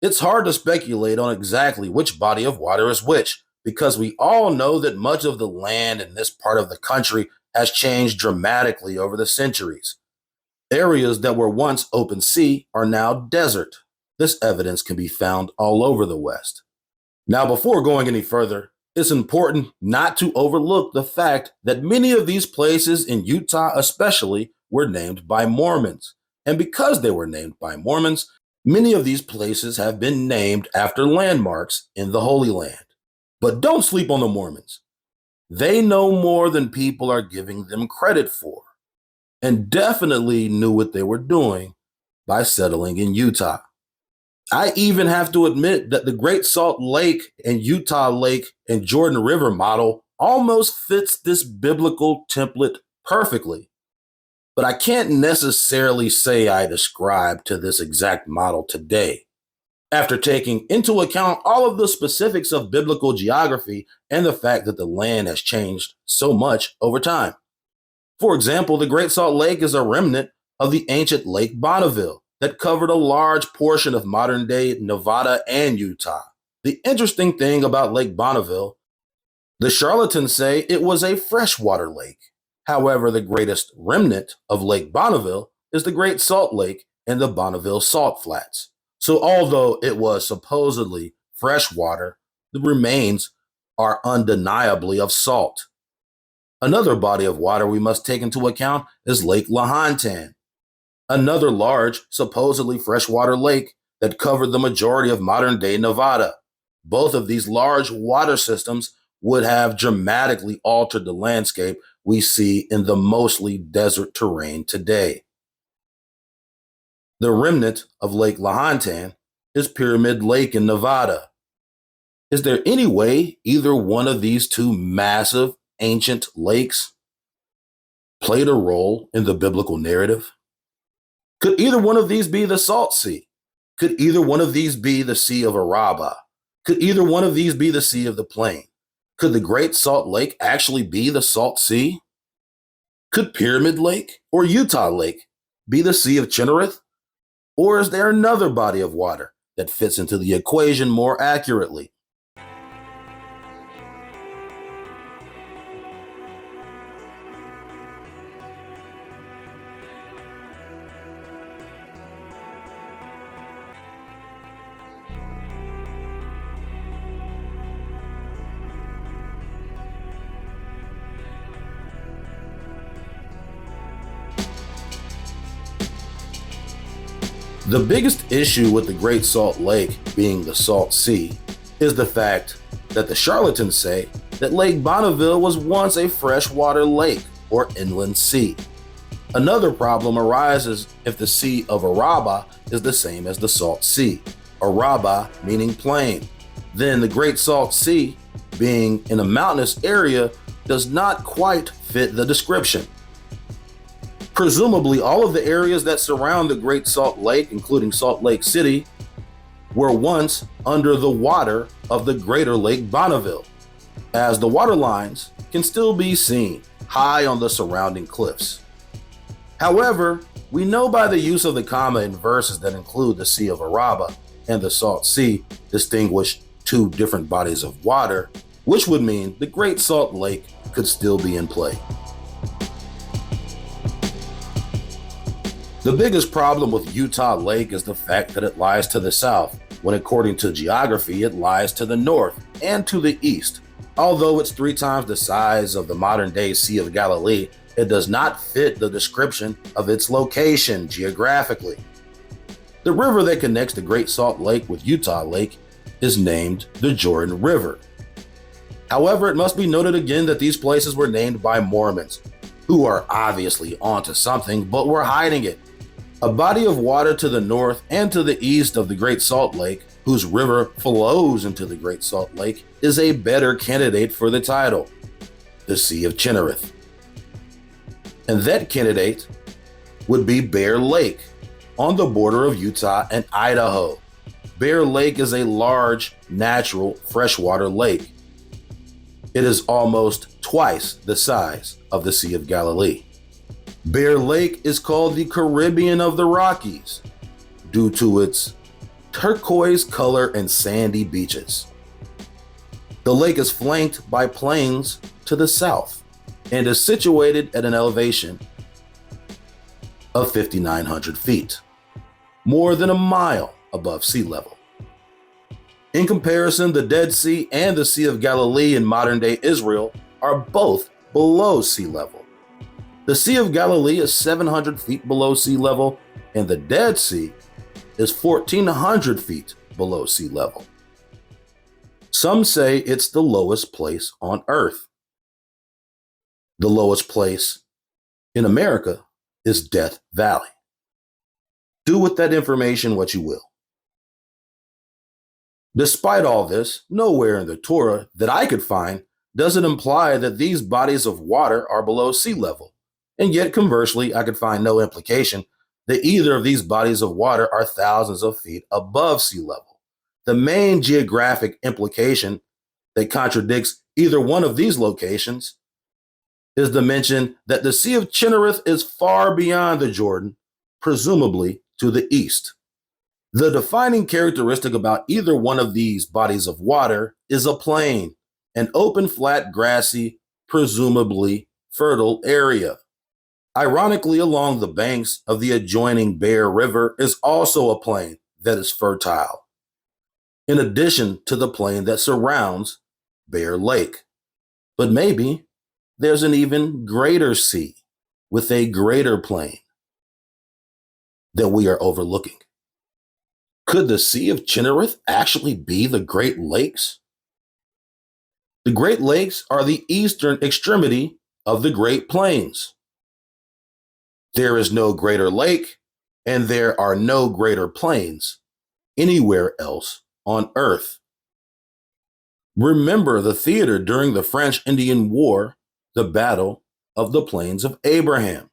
It's hard to speculate on exactly which body of water is which, because we all know that much of the land in this part of the country has changed dramatically over the centuries. Areas that were once open sea are now desert. This evidence can be found all over the West. Now, before going any further, it's important not to overlook the fact that many of these places in Utah especially were named by Mormons. And because they were named by Mormons, many of these places have been named after landmarks in the Holy Land. But don't sleep on the Mormons. They know more than people are giving them credit for, and definitely knew what they were doing by settling in Utah. I even have to admit that the Great Salt Lake and Utah Lake and Jordan River model almost fits this biblical template perfectly. But I can't necessarily say I ascribe to this exact model today. After taking into account all of the specifics of biblical geography and the fact that the land has changed so much over time. For example, the Great Salt Lake is a remnant of the ancient Lake Bonneville that covered a large portion of modern-day Nevada and Utah. The interesting thing about Lake Bonneville, the charlatans say it was a freshwater lake. However, the greatest remnant of Lake Bonneville is the Great Salt Lake and the Bonneville Salt Flats. So although it was supposedly freshwater, the remains are undeniably of salt. Another body of water we must take into account is Lake Lahontan, another large, supposedly freshwater lake that covered the majority of modern-day Nevada. Both of these large water systems would have dramatically altered the landscape we see in the mostly desert terrain today. The remnant of Lake Lahontan is Pyramid Lake in Nevada. Is there any way either one of these two massive ancient lakes played a role in the biblical narrative? Could either one of these be the Salt Sea? Could either one of these be the Sea of Arabah? Could either one of these be the Sea of the Plain? Could the Great Salt Lake actually be the Salt Sea? Could Pyramid Lake or Utah Lake be the Sea of Chinnereth? Or is there another body of water that fits into the equation more accurately? The biggest issue with the Great Salt Lake being the Salt Sea is the fact that the charlatans say that Lake Bonneville was once a freshwater lake or inland sea. Another problem arises if the Sea of Arabah is the same as the Salt Sea, Arabah meaning plain. Then the Great Salt Sea, being in a mountainous area, does not quite fit the description. Presumably, all of the areas that surround the Great Salt Lake, including Salt Lake City, were once under the water of the greater Lake Bonneville, as the water lines can still be seen high on the surrounding cliffs. However, we know by the use of the comma in verses that include the Sea of Arabah and the Salt Sea distinguish two different bodies of water, which would mean the Great Salt Lake could still be in play. The biggest problem with Utah Lake is the fact that it lies to the south, when according to geography it lies to the north and to the east. Although it's 3 times the size of the modern-day Sea of Galilee, it does not fit the description of its location geographically. The river that connects the Great Salt Lake with Utah Lake is named the Jordan River. However, it must be noted again that these places were named by Mormons, who are obviously onto something but were hiding it. A body of water to the north and to the east of the Great Salt Lake, whose river flows into the Great Salt Lake, is a better candidate for the title, the Sea of Chinnereth. And that candidate would be Bear Lake, on the border of Utah and Idaho. Bear Lake is a large, natural freshwater lake. It is almost twice the size of the Sea of Galilee. Bear Lake is called the Caribbean of the Rockies due to its turquoise color and sandy beaches. The lake is flanked by plains to the south and is situated at an elevation of 5,900 feet, more than a mile above sea level. In comparison, the Dead Sea and the Sea of Galilee in modern-day Israel are both below sea level. The Sea of Galilee is 700 feet below sea level, and the Dead Sea is 1,400 feet below sea level. Some say it's the lowest place on Earth. The lowest place in America is Death Valley. Do with that information what you will. Despite all this, nowhere in the Torah that I could find does it imply that these bodies of water are below sea level. And yet, conversely, I could find no implication that either of these bodies of water are thousands of feet above sea level. The main geographic implication that contradicts either one of these locations is the mention that the Sea of Chinnereth is far beyond the Jordan, presumably to the east. The defining characteristic about either one of these bodies of water is a plain, an open, flat, grassy, presumably fertile area. Ironically, along the banks of the adjoining Bear River is also a plain that is fertile, in addition to the plain that surrounds Bear Lake. But maybe there's an even greater sea with a greater plain that we are overlooking. Could the Sea of Chinnereth actually be the Great Lakes? The Great Lakes are the eastern extremity of the Great Plains. There is no greater lake, and there are no greater plains anywhere else on Earth. Remember the theater during the French-Indian War, the Battle of the Plains of Abraham.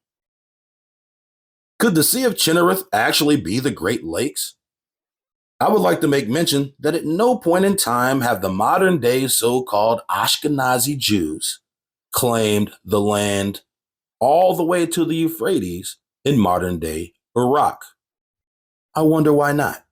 Could the Sea of Chinnereth actually be the Great Lakes? I would like to make mention that at no point in time have the modern-day so-called Ashkenazi Jews claimed the land all the way to the Euphrates in modern-day Iraq. I wonder why not.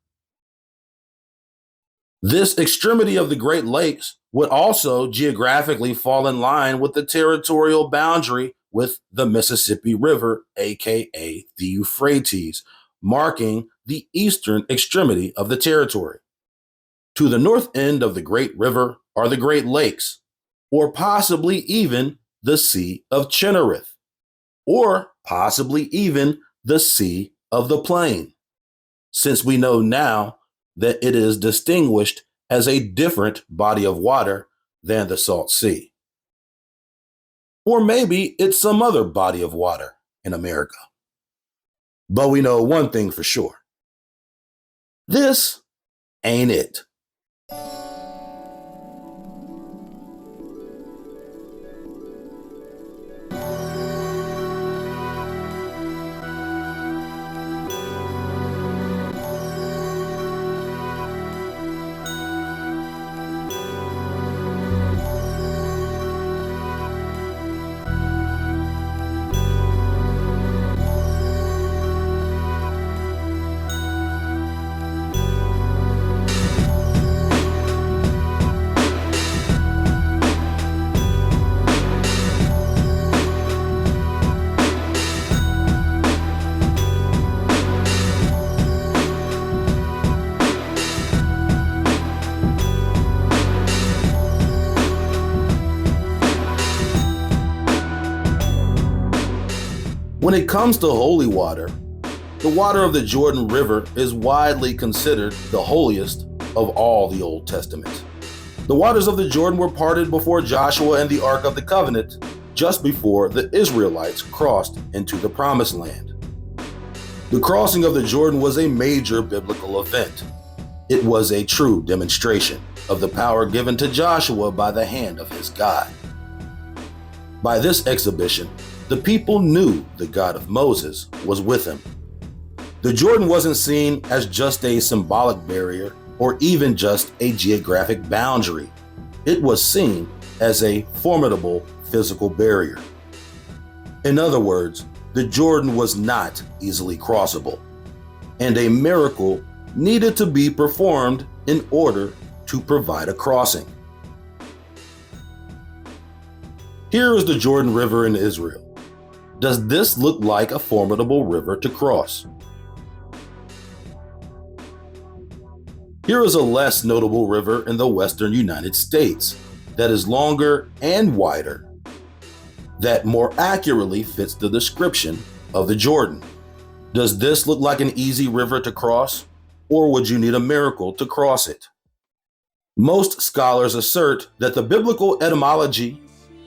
This extremity of the Great Lakes would also geographically fall in line with the territorial boundary with the Mississippi River, aka the Euphrates, marking the eastern extremity of the territory. To the north end of the Great River are the Great Lakes, or possibly even the Sea of Chinnereth, or possibly even the Sea of the Plain, since we know now that it is distinguished as a different body of water than the Salt Sea. Or maybe it's some other body of water in America. But we know one thing for sure. This ain't it. When it comes to holy water, the water of the Jordan River is widely considered the holiest of all the Old Testament. The waters of the Jordan were parted before Joshua and the Ark of the Covenant, just before the Israelites crossed into the Promised Land. The crossing of the Jordan was a major biblical event. It was a true demonstration of the power given to Joshua by the hand of his God. By this exhibition, the people knew the God of Moses was with him. The Jordan wasn't seen as just a symbolic barrier or even just a geographic boundary. It was seen as a formidable physical barrier. In other words, the Jordan was not easily crossable, and a miracle needed to be performed in order to provide a crossing. Here is the Jordan River in Israel. Does this look like a formidable river to cross? Here is a less notable river in the western United States that is longer and wider, that more accurately fits the description of the Jordan. Does this look like an easy river to cross, or would you need a miracle to cross it? Most scholars assert that the biblical etymology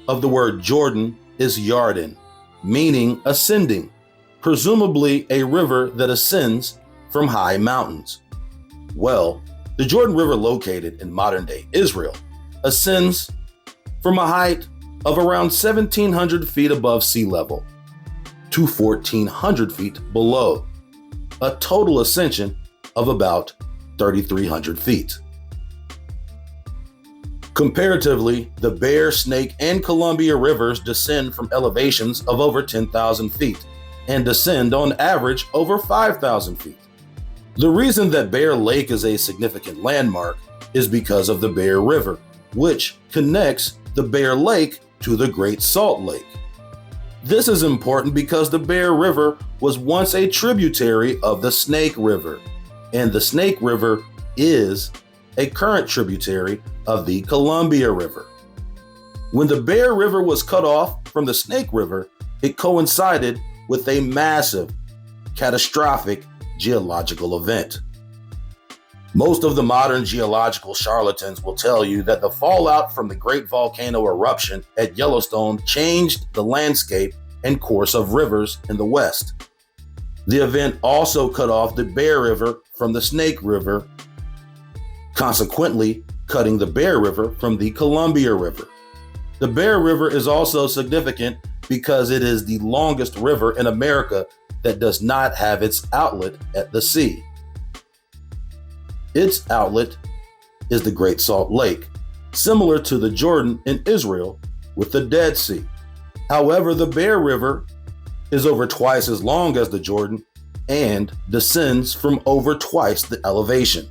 of the word Jordan is Yarden, meaning ascending, presumably a river that ascends from high mountains. Well, the Jordan River, located in modern-day Israel, ascends from a height of around 1,700 feet above sea level to 1,400 feet below, a total ascension of about 3,300 feet. Comparatively, the Bear, Snake, and Columbia rivers descend from elevations of over 10,000 feet and descend on average over 5,000 feet. The reason that Bear Lake is a significant landmark is because of the Bear River, which connects the Bear Lake to the Great Salt Lake. This is important because the Bear River was once a tributary of the Snake River, and the Snake River is a current tributary of the Columbia River. When the Bear River was cut off from the Snake River, it coincided with a massive, catastrophic geological event. Most of the modern geological charlatans will tell you that the fallout from the great volcano eruption at Yellowstone changed the landscape and course of rivers in the West. The event also cut off the Bear River from the Snake River, consequently cutting the Bear River from the Columbia River. The Bear River is also significant because it is the longest river in America that does not have its outlet at the sea. Its outlet is the Great Salt Lake, similar to the Jordan in Israel with the Dead Sea. However, the Bear River is over twice as long as the Jordan and descends from over twice the elevation.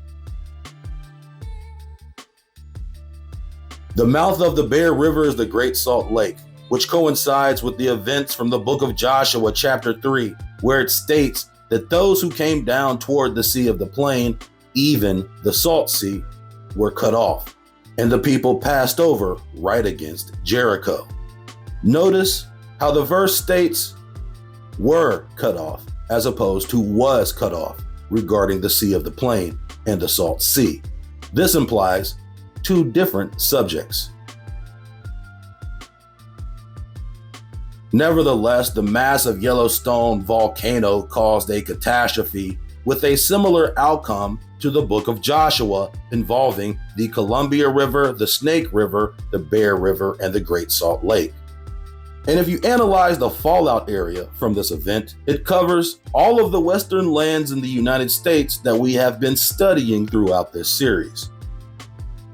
The mouth of the Bear River is the Great Salt Lake, which coincides with the events from the book of Joshua chapter 3, where it states that those who came down toward the Sea of the Plain, even the Salt Sea, were cut off, and the people passed over right against Jericho. Notice how the verse states were cut off as opposed to was cut off regarding the Sea of the Plain and the Salt Sea. This implies two different subjects. Nevertheless, the massive Yellowstone volcano caused a catastrophe with a similar outcome to the book of Joshua, involving the Columbia River, the Snake River, the Bear River, and the Great Salt Lake. And if you analyze the fallout area from this event, it covers all of the western lands in the United States that we have been studying throughout this series.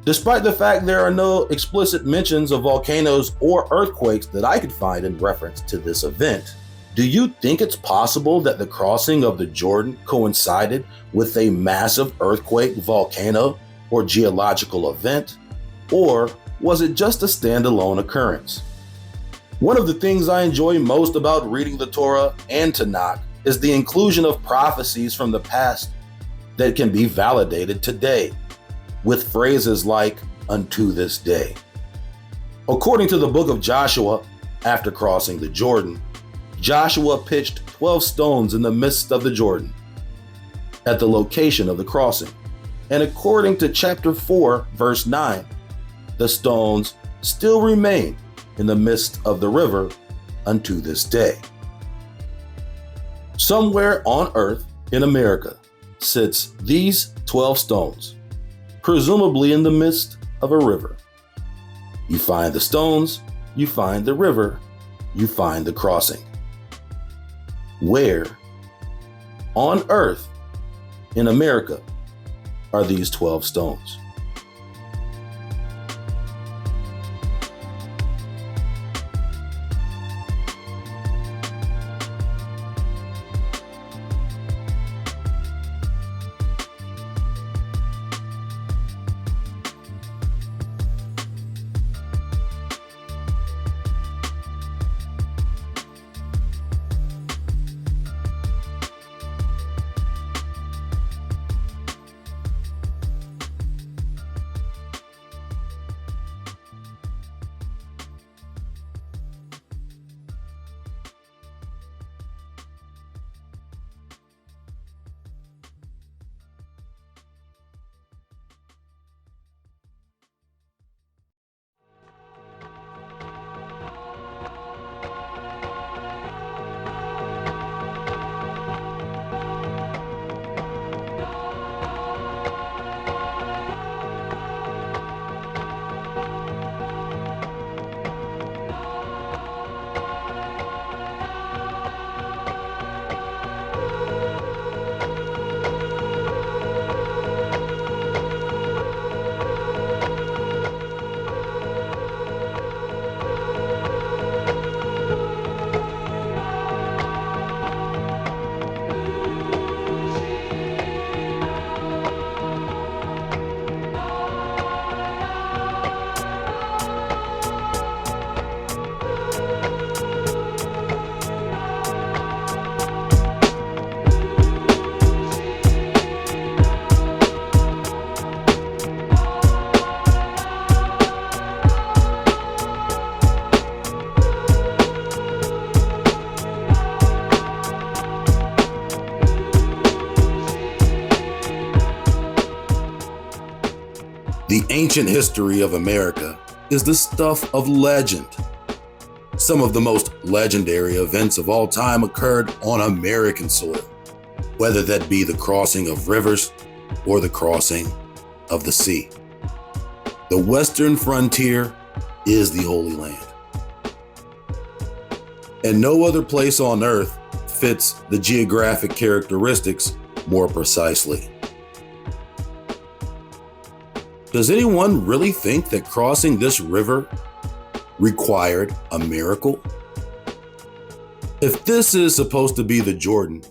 Despite the fact there are no explicit mentions of volcanoes or earthquakes that I could find in reference to this event, do you think it's possible that the crossing of the Jordan coincided with a massive earthquake, volcano, or geological event? Or was it just a standalone occurrence? One of the things I enjoy most about reading the Torah and Tanakh is the inclusion of prophecies from the past that can be validated today, with phrases like, "unto this day." According to the book of Joshua, after crossing the Jordan, Joshua pitched 12 stones in the midst of the Jordan at the location of the crossing. And according to chapter 4, verse 9, the stones still remain in the midst of the river unto this day. Somewhere on earth in America sits these 12 stones, presumably in the midst of a river. You find the stones, you find the river, you find the crossing. Where on earth in America are these 12 stones? ancient history of America is the stuff of legend. Some of the most legendary events of all time occurred on American soil, whether that be the crossing of rivers or the crossing of the sea. The western frontier is the Holy Land. And no other place on earth fits the geographic characteristics more precisely. Does anyone really think that crossing this river required a miracle? If this is supposed to be the Jordan,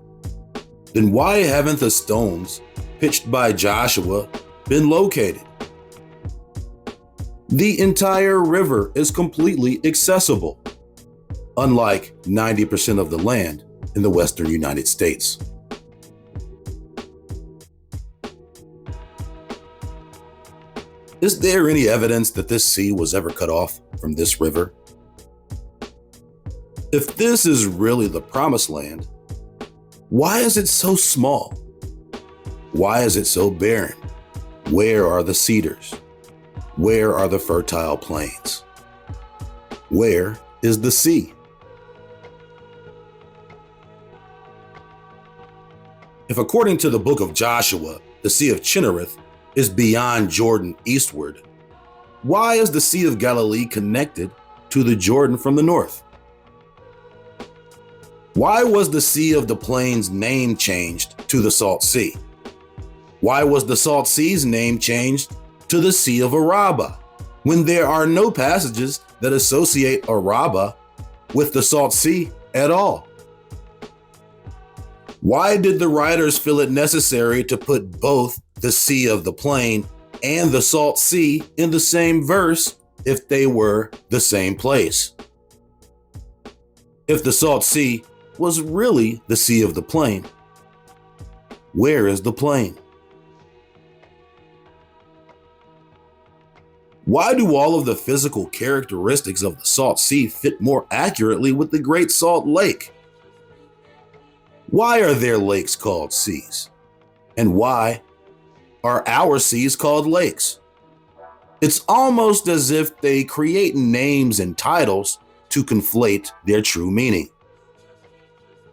then why haven't the stones pitched by Joshua been located? The entire river is completely accessible, unlike 90% of the land in the western United States. Is there any evidence that this sea was ever cut off from this river? If this is really the promised land, why is it so small? Why is it so barren? Where are the cedars? Where are the fertile plains? Where is the sea? If according to the book of Joshua, the Sea of Chinnereth is beyond Jordan eastward, why is the Sea of Galilee connected to the Jordan from the north? Why was the Sea of the Plains name changed to the Salt Sea? Why was the Salt Sea's name changed to the Sea of Araba, when there are no passages that associate Araba with the Salt Sea at all? Why did the writers feel it necessary to put both the Sea of the Plain and the Salt Sea in the same verse if they were the same place? If the Salt Sea was really the Sea of the Plain, where is the plain? Why do all of the physical characteristics of the Salt Sea fit more accurately with the Great Salt Lake? Why are there lakes called seas? And why are our seas called lakes? It's almost as if they create names and titles to conflate their true meaning.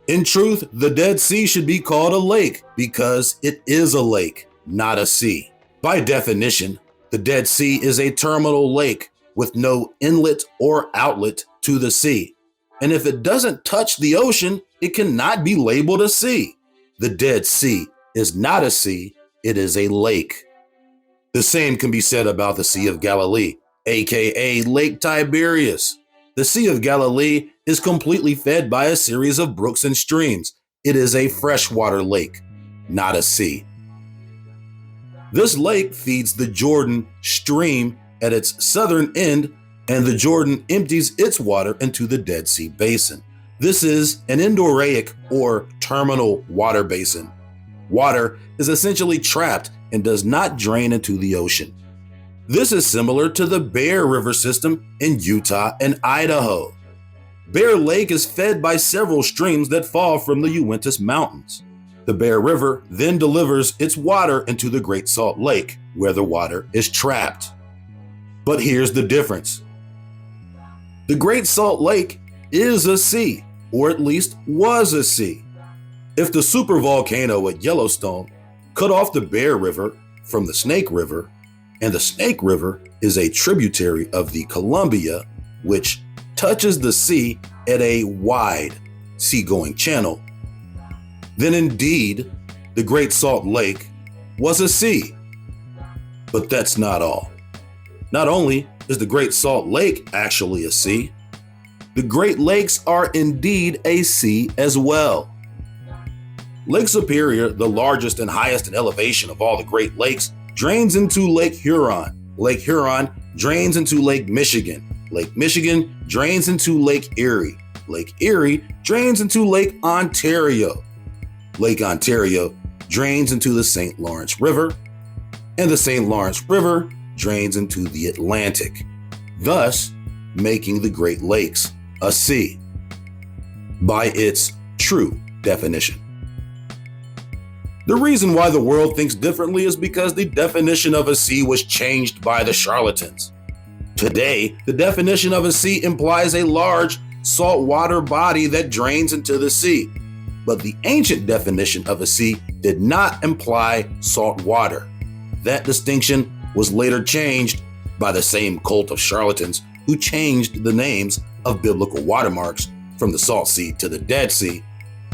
In truth, the Dead Sea should be called a lake because it is a lake, not a sea. By definition, the Dead Sea is a terminal lake with no inlet or outlet to the sea. And if it doesn't touch the ocean, it cannot be labeled a sea. The Dead Sea is not a sea, it is a lake. The same can be said about the Sea of Galilee, aka Lake Tiberias. The Sea of Galilee is completely fed by a series of brooks and streams. It is a freshwater lake, not a sea. This lake feeds the Jordan stream at its southern end, and the Jordan empties its water into the Dead Sea Basin. This is an endorheic or terminal water basin. Water is essentially trapped and does not drain into the ocean. This is similar to the Bear River system in Utah and Idaho. Bear Lake is fed by several streams that fall from the Uintas Mountains. The Bear River then delivers its water into the Great Salt Lake, where the water is trapped. But here's the difference. The Great Salt Lake is a sea, or at least was a sea. If the supervolcano at Yellowstone cut off the Bear River from the Snake River, and the Snake River is a tributary of the Columbia, which touches the sea at a wide seagoing channel, then indeed the Great Salt Lake was a sea. But that's not all. Not only is the Great Salt Lake actually a sea, the Great Lakes are indeed a sea as well. Lake Superior, the largest and highest in elevation of all the Great Lakes, drains into Lake Huron. Lake Huron drains into Lake Michigan. Lake Michigan drains into Lake Erie. Lake Erie drains into Lake Ontario. Lake Ontario drains into the St. Lawrence River, and the St. Lawrence River drains into the Atlantic, thus making the Great Lakes a sea by its true definition. The reason why the world thinks differently is because the definition of a sea was changed by the charlatans. Today, the definition of a sea implies a large saltwater body that drains into the sea. But the ancient definition of a sea did not imply salt water. That distinction was later changed by the same cult of charlatans who changed the names of biblical watermarks from the Salt Sea to the Dead Sea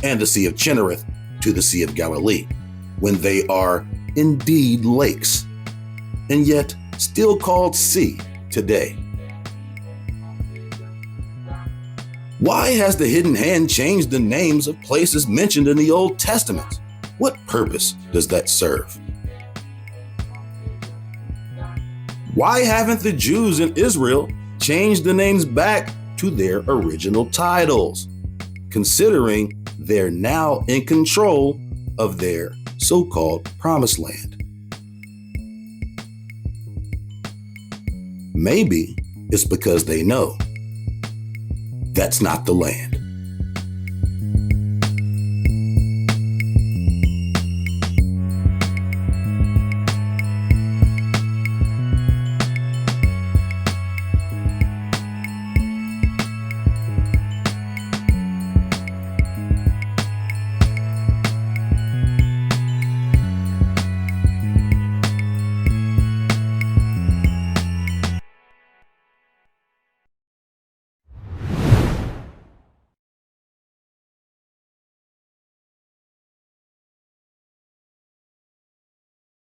and the Sea of Chinnereth to the Sea of Galilee, when they are indeed lakes, and yet still called sea today. Why has the hidden hand changed the names of places mentioned in the Old Testament? What purpose does that serve? Why haven't the Jews in Israel changed the names back to their original titles, considering they're now in control of their so-called promised land? Maybe it's because they know that's not the land.